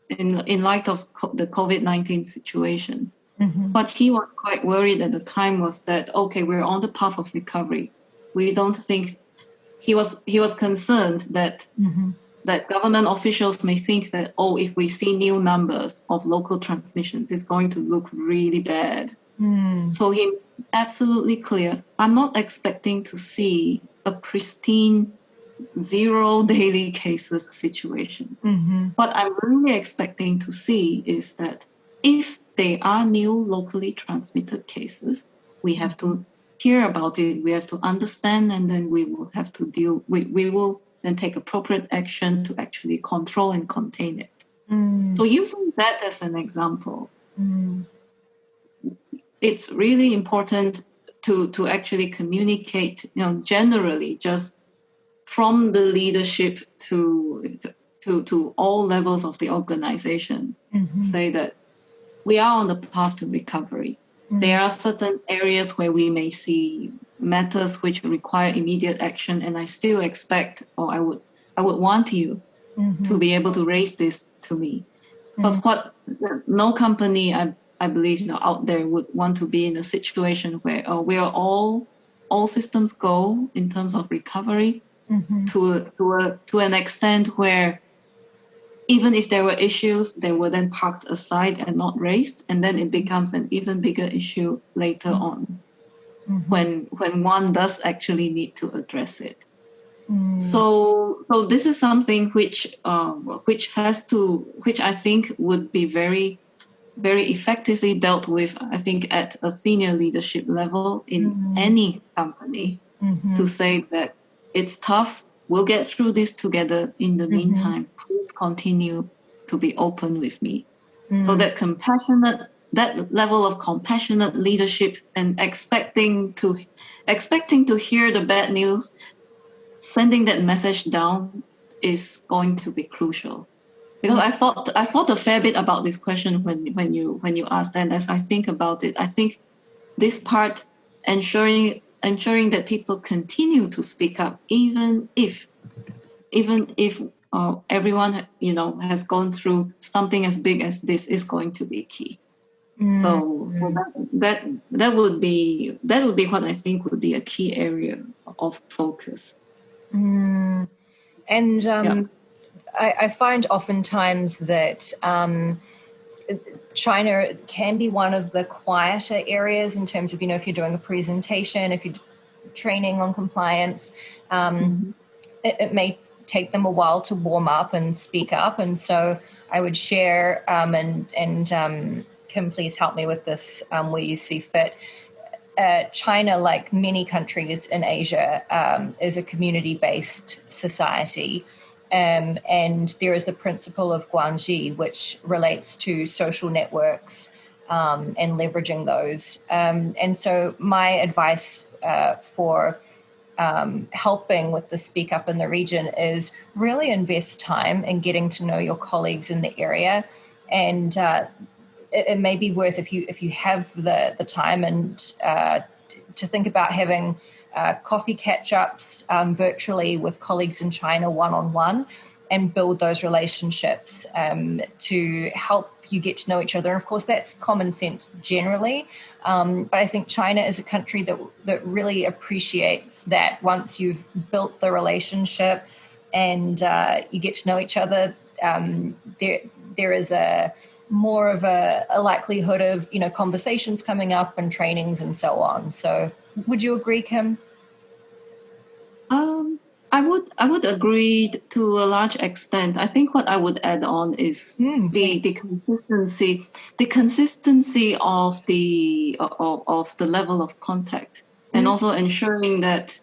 in light of the COVID-19 situation, what he was quite worried at the time was that, okay, we're on the path of recovery. We don't think he was concerned that that government officials may think that, if we see new numbers of local transmissions, it's going to look really bad. So he absolutely clear. I'm not expecting to see a pristine 0 daily cases situation. What I'm really expecting to see is that if they are new locally transmitted cases, we have to hear about it, we have to understand, and then we will have to we will then take appropriate action to actually control and contain it. So using that as an example, it's really important to actually communicate, generally, just from the leadership to all levels of the organization, say that we are on the path to recovery. There are certain areas where we may see matters which require immediate action, and I still expect, or I would want you to be able to raise this to me. Because no company, I believe, out there would want to be in a situation where we are all systems go in terms of recovery to an extent where even if there were issues, they were then parked aside and not raised, and then it becomes an even bigger issue later on when one does actually need to address it. So this is something which I think would be very, very effectively dealt with, I think, at a senior leadership level in any company, to say that it's tough, we'll get through this together. In the meantime, please continue to be open with me. So that level of compassionate leadership and expecting to hear the bad news, sending that message down is going to be crucial. Because I thought a fair bit about this question when you asked, and as I think about it, I think this part, ensuring that people continue to speak up, even if everyone has gone through something as big as this, is going to be key. So that would be what I think would be a key area of focus. I find oftentimes that China can be one of the quieter areas in terms of, if you're doing a presentation, if you're training on compliance, it may take them a while to warm up and speak up. And so I would share, and Kim, please help me with this where you see fit. China, like many countries in Asia, is a community-based society. And there is the principle of Guanxi, which relates to social networks and leveraging those. And so my advice for helping with the Speak Up in the region is really invest time in getting to know your colleagues in the area. And it may be worth, if you have the time, and to think about having coffee catch-ups virtually with colleagues in China one-on-one, and build those relationships to help you get to know each other. And of course, that's common sense generally. But I think China is a country that really appreciates that once you've built the relationship and you get to know each other, there is more of a likelihood of, conversations coming up and trainings and so on. So would you agree, Kim? I would agree to a large extent. I think what I would add on is the consistency of the level of contact, and also ensuring that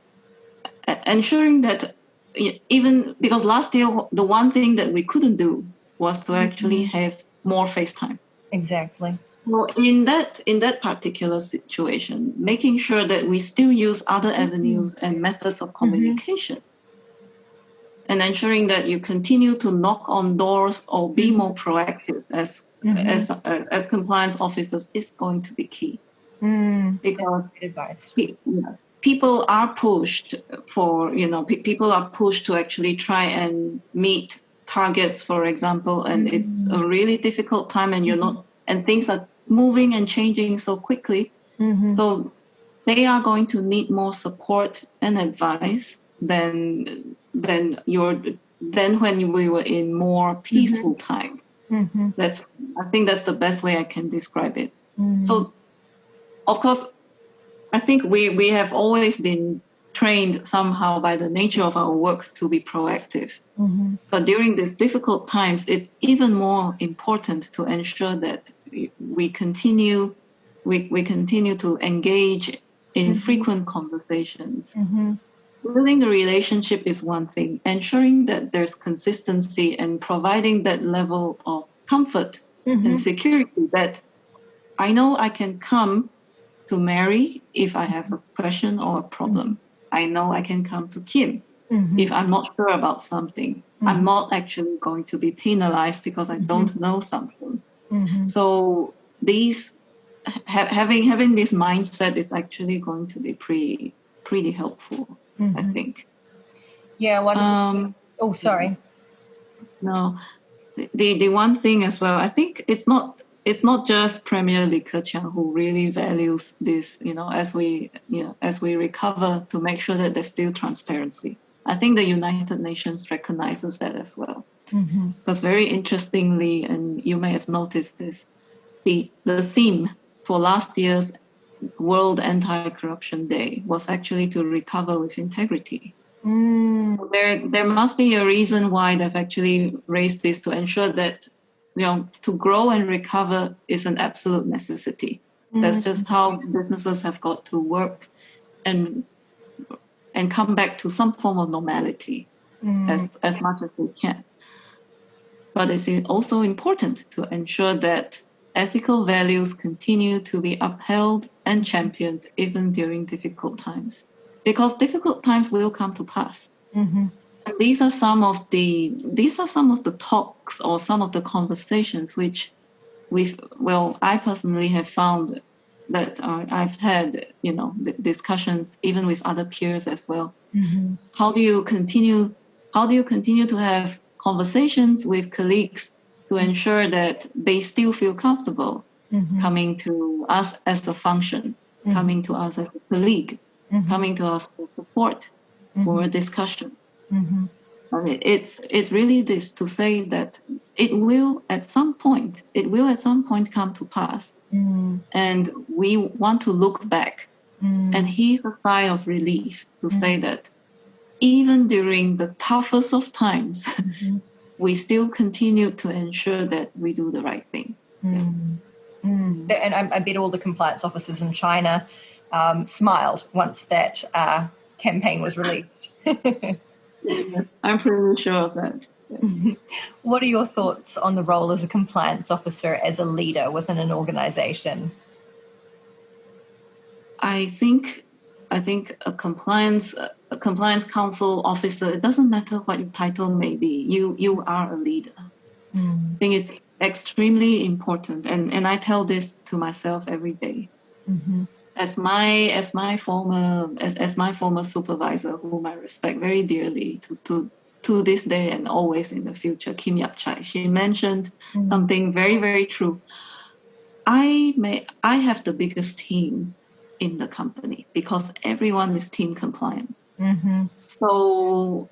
even because last year the one thing that we couldn't do was to actually have more FaceTime. Exactly. Well, in that particular situation, making sure that we still use other avenues and methods of communication, and ensuring that you continue to knock on doors or be more proactive as compliance officers is going to be key. Because people are pushed to actually try and meet targets, for example, and it's a really difficult time, and and things are moving and changing so quickly. So they are going to need more support and advice than when we were in more peaceful times. I think that's the best way I can describe it. So, of course, I think we have always been trained somehow by the nature of our work to be proactive. But during these difficult times, it's even more important to ensure that we continue to engage in frequent conversations. Building the relationship is one thing. Ensuring that there's consistency and providing that level of comfort and security that I know I can come to Mary if I have a question or a problem. I know I can come to Kim if I'm not sure about something. I'm not actually going to be penalized because I don't know something. So having this mindset is actually going to be pretty helpful, I think. Yeah. No, the one thing as well, I think it's not it's not just Premier Li Keqiang who really values this, as we recover, to make sure that there's still transparency. I think the United Nations recognizes that as well. Because very interestingly, and you may have noticed this, the theme for last year's World Anti-Corruption Day was actually to recover with integrity. There must be a reason why they've actually raised this, to ensure that to grow and recover is an absolute necessity. That's just how businesses have got to work and come back to some form of normality as much as they can. But it's also important to ensure that ethical values continue to be upheld and championed even during difficult times, because difficult times will come to pass. And these are some of the talks or some of the conversations which I personally have found that I've had, discussions even with other peers as well. How do you continue to have conversations with colleagues to ensure that they still feel comfortable coming to us as a function, coming to us as a colleague, coming to us for support, for a discussion? It's really this, to say that it will at some point come to pass, and we want to look back and heave a sigh of relief to say that even during the toughest of times, we still continue to ensure that we do the right thing. And I bet all the compliance officers in China smiled once that campaign was released. I'm pretty sure of that. What are your thoughts on the role as a compliance officer, as a leader within an organization? I think a compliance council officer, it doesn't matter what your title may be, you are a leader. I think it's extremely important, and I tell this to myself every day. As my former supervisor, whom I respect very dearly to this day and always in the future, Kim Yap Chai, she mentioned something very, very true. I have the biggest team in the company because everyone is team compliance. So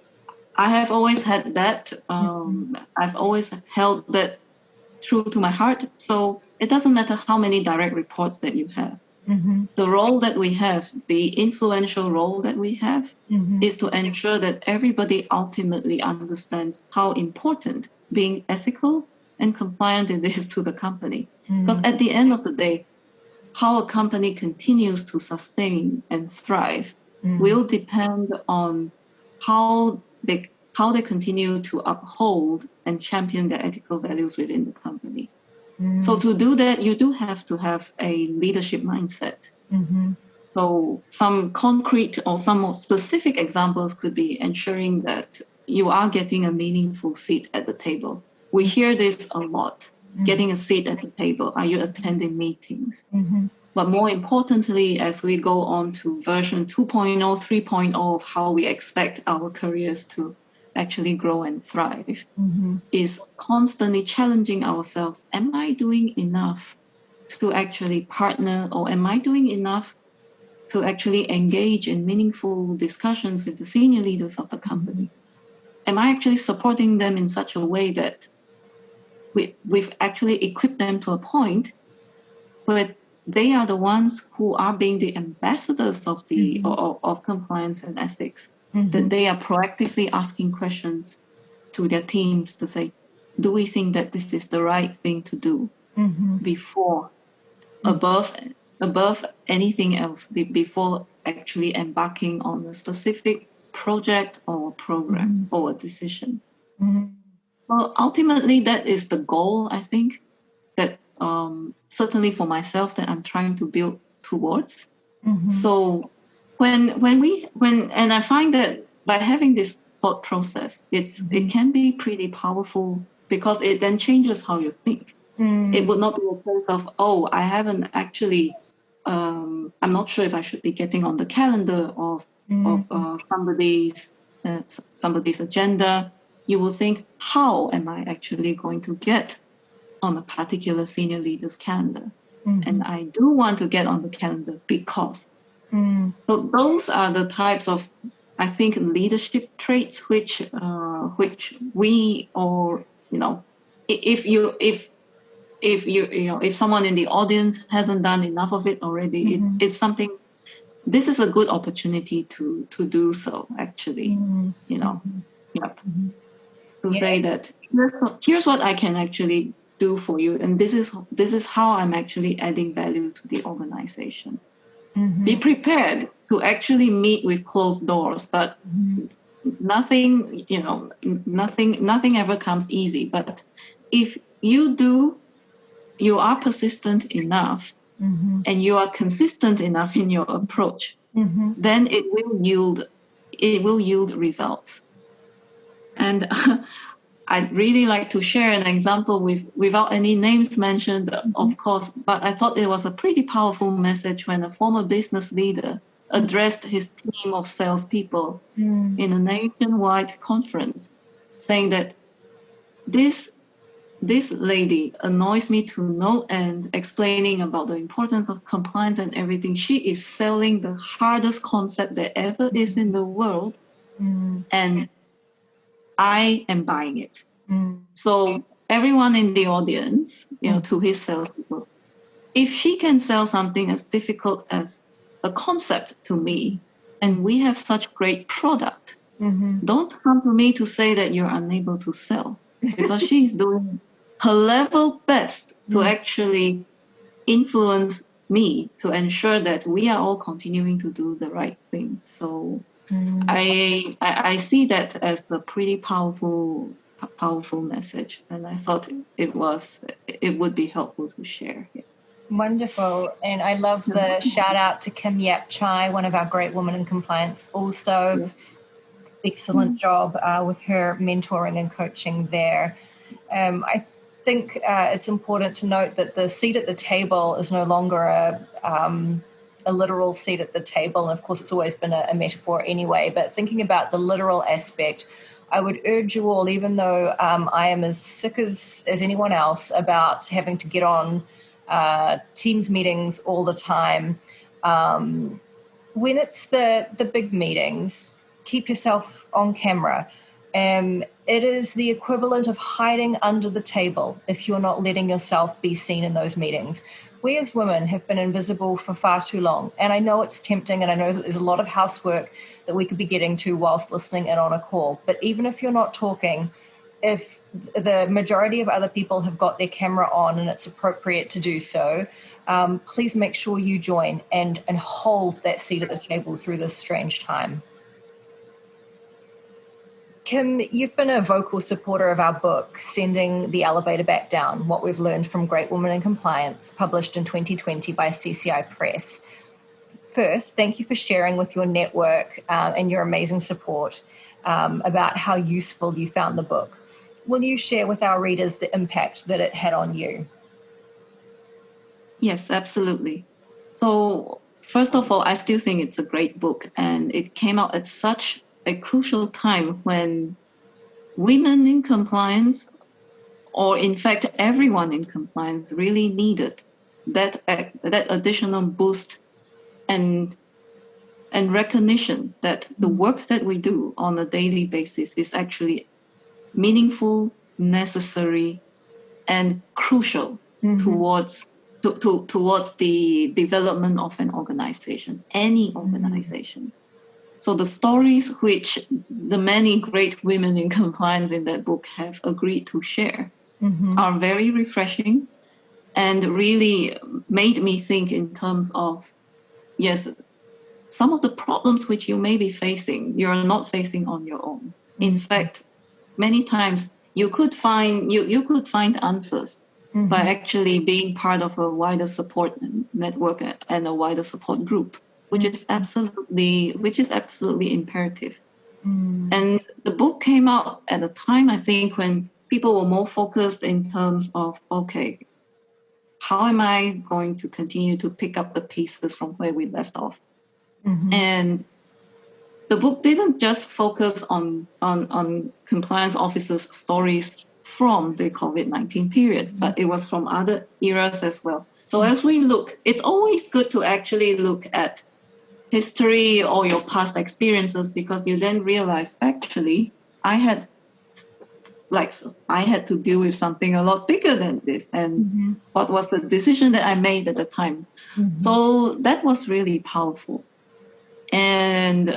I have always had that. I've always held that true to my heart. So it doesn't matter how many direct reports that you have. The role that we have, the influential role that we have, is to ensure that everybody ultimately understands how important being ethical and compliant it is to the company. Because at the end of the day, how a company continues to sustain and thrive will depend on how they continue to uphold and champion their ethical values within the company. So to do that, you do have to have a leadership mindset. So some concrete or some more specific examples could be ensuring that you are getting a meaningful seat at the table. We hear this a lot, getting a seat at the table. Are you attending meetings? But more importantly, as we go on to version 2.0, 3.0 of how we expect our careers to actually grow and thrive, is constantly challenging ourselves. Am I doing enough to actually partner, or am I doing enough to actually engage in meaningful discussions with the senior leaders of the company? Am I actually supporting them in such a way that we've actually equipped them to a point where they are the ones who are being the ambassadors of the of compliance and ethics? That they are proactively asking questions to their teams to say, do we think that this is the right thing to do before, above anything else, before actually embarking on a specific project or a program or a decision? Well, ultimately, that is the goal, I think, that certainly for myself, that I'm trying to build towards. So and I find that by having this thought process, it can be pretty powerful, because it then changes how you think. It would not be a case of, I haven't actually, I'm not sure if I should be getting on the calendar of somebody's agenda. You will think, how am I actually going to get on a particular senior leader's calendar. And I do want to get on the calendar because. So those are the types of, I think, leadership traits which we, or if someone in the audience hasn't done enough of it already, it's something. This is a good opportunity to do so. Actually, to say that here's what I can actually do for you, and this is how I'm actually adding value to the organization. Be prepared to actually meet with closed doors, but nothing ever comes easy. But if you are persistent enough and you are consistent enough in your approach, then it will yield results. And I'd really like to share an example without any names mentioned, of course, but I thought it was a pretty powerful message when a former business leader addressed his team of salespeople in a nationwide conference, saying that this lady annoys me to no end, explaining about the importance of compliance and everything. She is selling the hardest concept there ever is in the world, and I am buying it. So everyone in the audience, to his salespeople, if she can sell something as difficult as a concept to me, and we have such great product, don't come to me to say that you're unable to sell, because she's doing her level best to actually influence me to ensure that we are all continuing to do the right thing. So I see that as a pretty powerful message, and I thought it would be helpful to share. Wonderful. And I love the shout out to Kim Yap Chai, one of our great women in compliance. Also, excellent job with her mentoring and coaching there. I think it's important to note that the seat at the table is no longer a literal seat at the table. And of course, it's always been a metaphor anyway. But thinking about the literal aspect, I would urge you all, even though I am as sick as anyone else about having to get on Teams meetings all the time, when it's the big meetings, keep yourself on camera. It is the equivalent of hiding under the table if you're not letting yourself be seen in those meetings. We as women have been invisible for far too long. And I know it's tempting, and I know that there's a lot of housework that we could be getting to whilst listening in on a call. But even if you're not talking, if the majority of other people have got their camera on and it's appropriate to do so, please make sure you join and hold that seat at the table through this strange time. Kim, you've been a vocal supporter of our book, Sending the Elevator Back Down, What We've Learned from Great Women in Compliance, published in 2020 by CCI Press. First, thank you for sharing with your network and your amazing support about how useful you found the book. Will you share with our readers the impact that it had on you? Yes, absolutely. So, first of all, I still think it's a great book, and it came out at such a crucial time when women in compliance, or in fact everyone in compliance, really needed that additional boost and recognition that the work that we do on a daily basis is actually meaningful, necessary, and crucial towards the development of an organization, any organization. So the stories which the many great women in compliance in that book have agreed to share are very refreshing and really made me think in terms of, yes, some of the problems which you may be facing, you're not facing on your own. In fact, many times you could find answers by actually being part of a wider support network and a wider support group, which is absolutely imperative. And the book came out at a time, I think, when people were more focused in terms of, okay, how am I going to continue to pick up the pieces from where we left off? And the book didn't just focus on compliance officers' stories from the COVID-19 period, but it was from other eras as well. So as we look, it's always good to actually look at history or your past experiences, because you then realize, actually, I had to deal with something a lot bigger than this. And what was the decision that I made at the time? So that was really powerful. And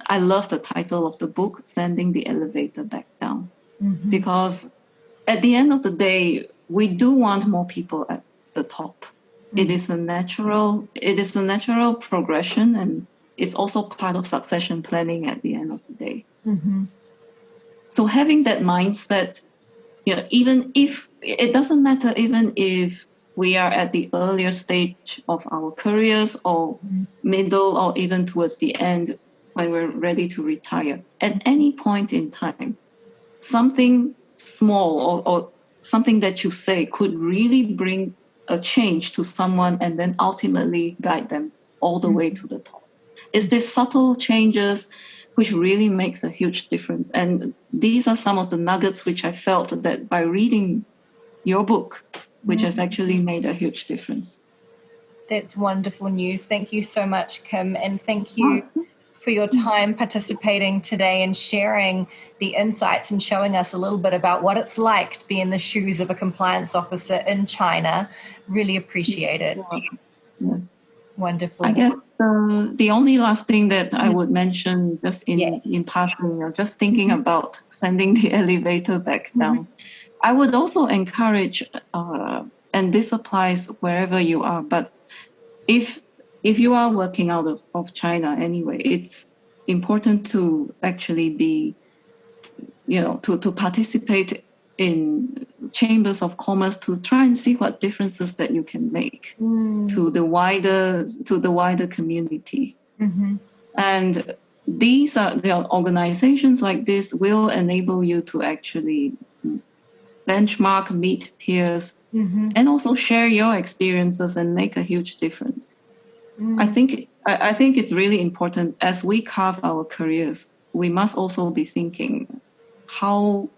I love the title of the book, Sending the Elevator Back Down, because at the end of the day, we do want more people at the top. It is a natural progression, and it's also part of succession planning at the end of the day. So having that mindset, even if it doesn't matter, even if we are at the earlier stage of our careers or middle or even towards the end when we're ready to retire, at any point in time, something small or something that you say could really bring a change to someone and then ultimately guide them all the way to the top. It's these subtle changes which really makes a huge difference. And these are some of the nuggets which I felt that by reading your book, which has actually made a huge difference. That's wonderful news. Thank you so much, Kim. And thank you for your time participating today and sharing the insights and showing us a little bit about what it's like to be in the shoes of a compliance officer in China. Really appreciate it. Yeah. Wonderful. I guess the only last thing that I would mention just in passing, just thinking about sending the elevator back down, I would also encourage, and this applies wherever you are, but if you are working out of China anyway, it's important to actually be, to participate in chambers of commerce to try and see what differences that you can make to the wider community. And these are organizations like this will enable you to actually benchmark, meet peers, and also share your experiences and make a huge difference. I think it's really important as we carve our careers. We must also be thinking how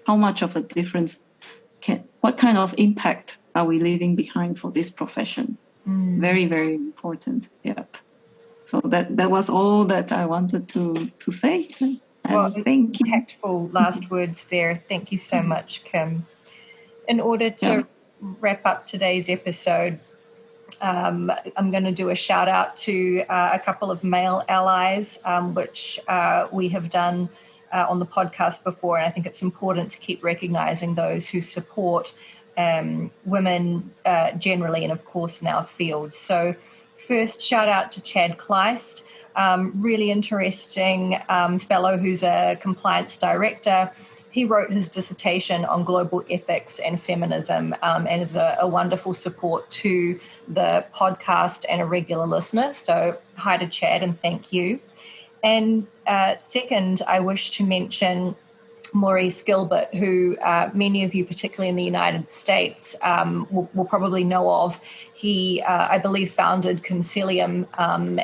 much of a difference what kind of impact are we leaving behind for this profession? Very, very important. Yep. So that was all that I wanted to say. Well, thank you. Impactful last words there. Thank you so much, Kim. In order to wrap up today's episode, I'm going to do a shout out to a couple of male allies, which we have done on the podcast before. And I think it's important to keep recognizing those who support women generally and, of course, in our field. So first, shout out to Chad Kleist, really interesting fellow who's a compliance director. He wrote his dissertation on global ethics and feminism and is a wonderful support to the podcast and a regular listener. So hi to Chad and thank you. And second, I wish to mention Maurice Gilbert, who many of you, particularly in the United States, will probably know of. He, I believe, founded Concilium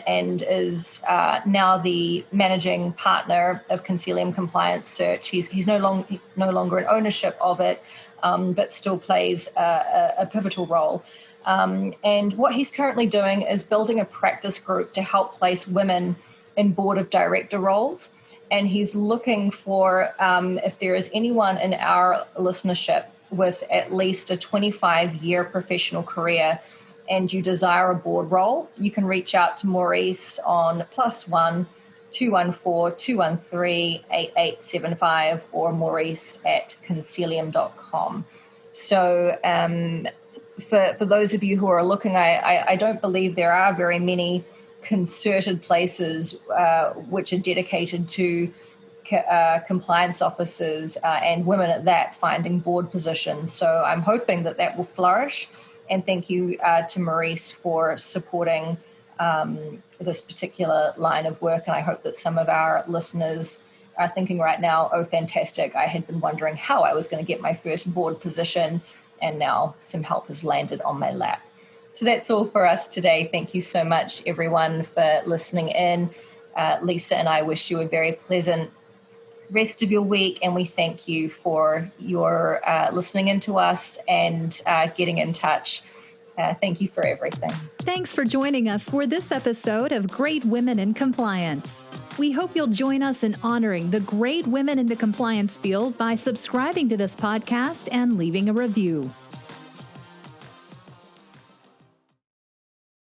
and is now the managing partner of Concilium Compliance Search. He's no longer in ownership of it, but still plays a pivotal role. And what he's currently doing is building a practice group to help place women in board of director roles. And he's looking for, if there is anyone in our listenership with at least a 25-year professional career and you desire a board role, you can reach out to Maurice on +1 214 213 8875 or maurice@concilium.com. So for those of you who are looking, I don't believe there are very many concerted places which are dedicated to compliance officers and women at that finding board positions. So I'm hoping that will flourish. And thank you to Maurice for supporting this particular line of work. And I hope that some of our listeners are thinking right now, oh, fantastic. I had been wondering how I was going to get my first board position, and now some help has landed on my lap. So that's all for us today. Thank you so much, everyone, for listening in. Lisa and I wish you a very pleasant rest of your week, and we thank you for your listening into us and getting in touch. Thank you for everything. Thanks for joining us for this episode of Great Women in Compliance. We hope you'll join us in honoring the great women in the compliance field by subscribing to this podcast and leaving a review.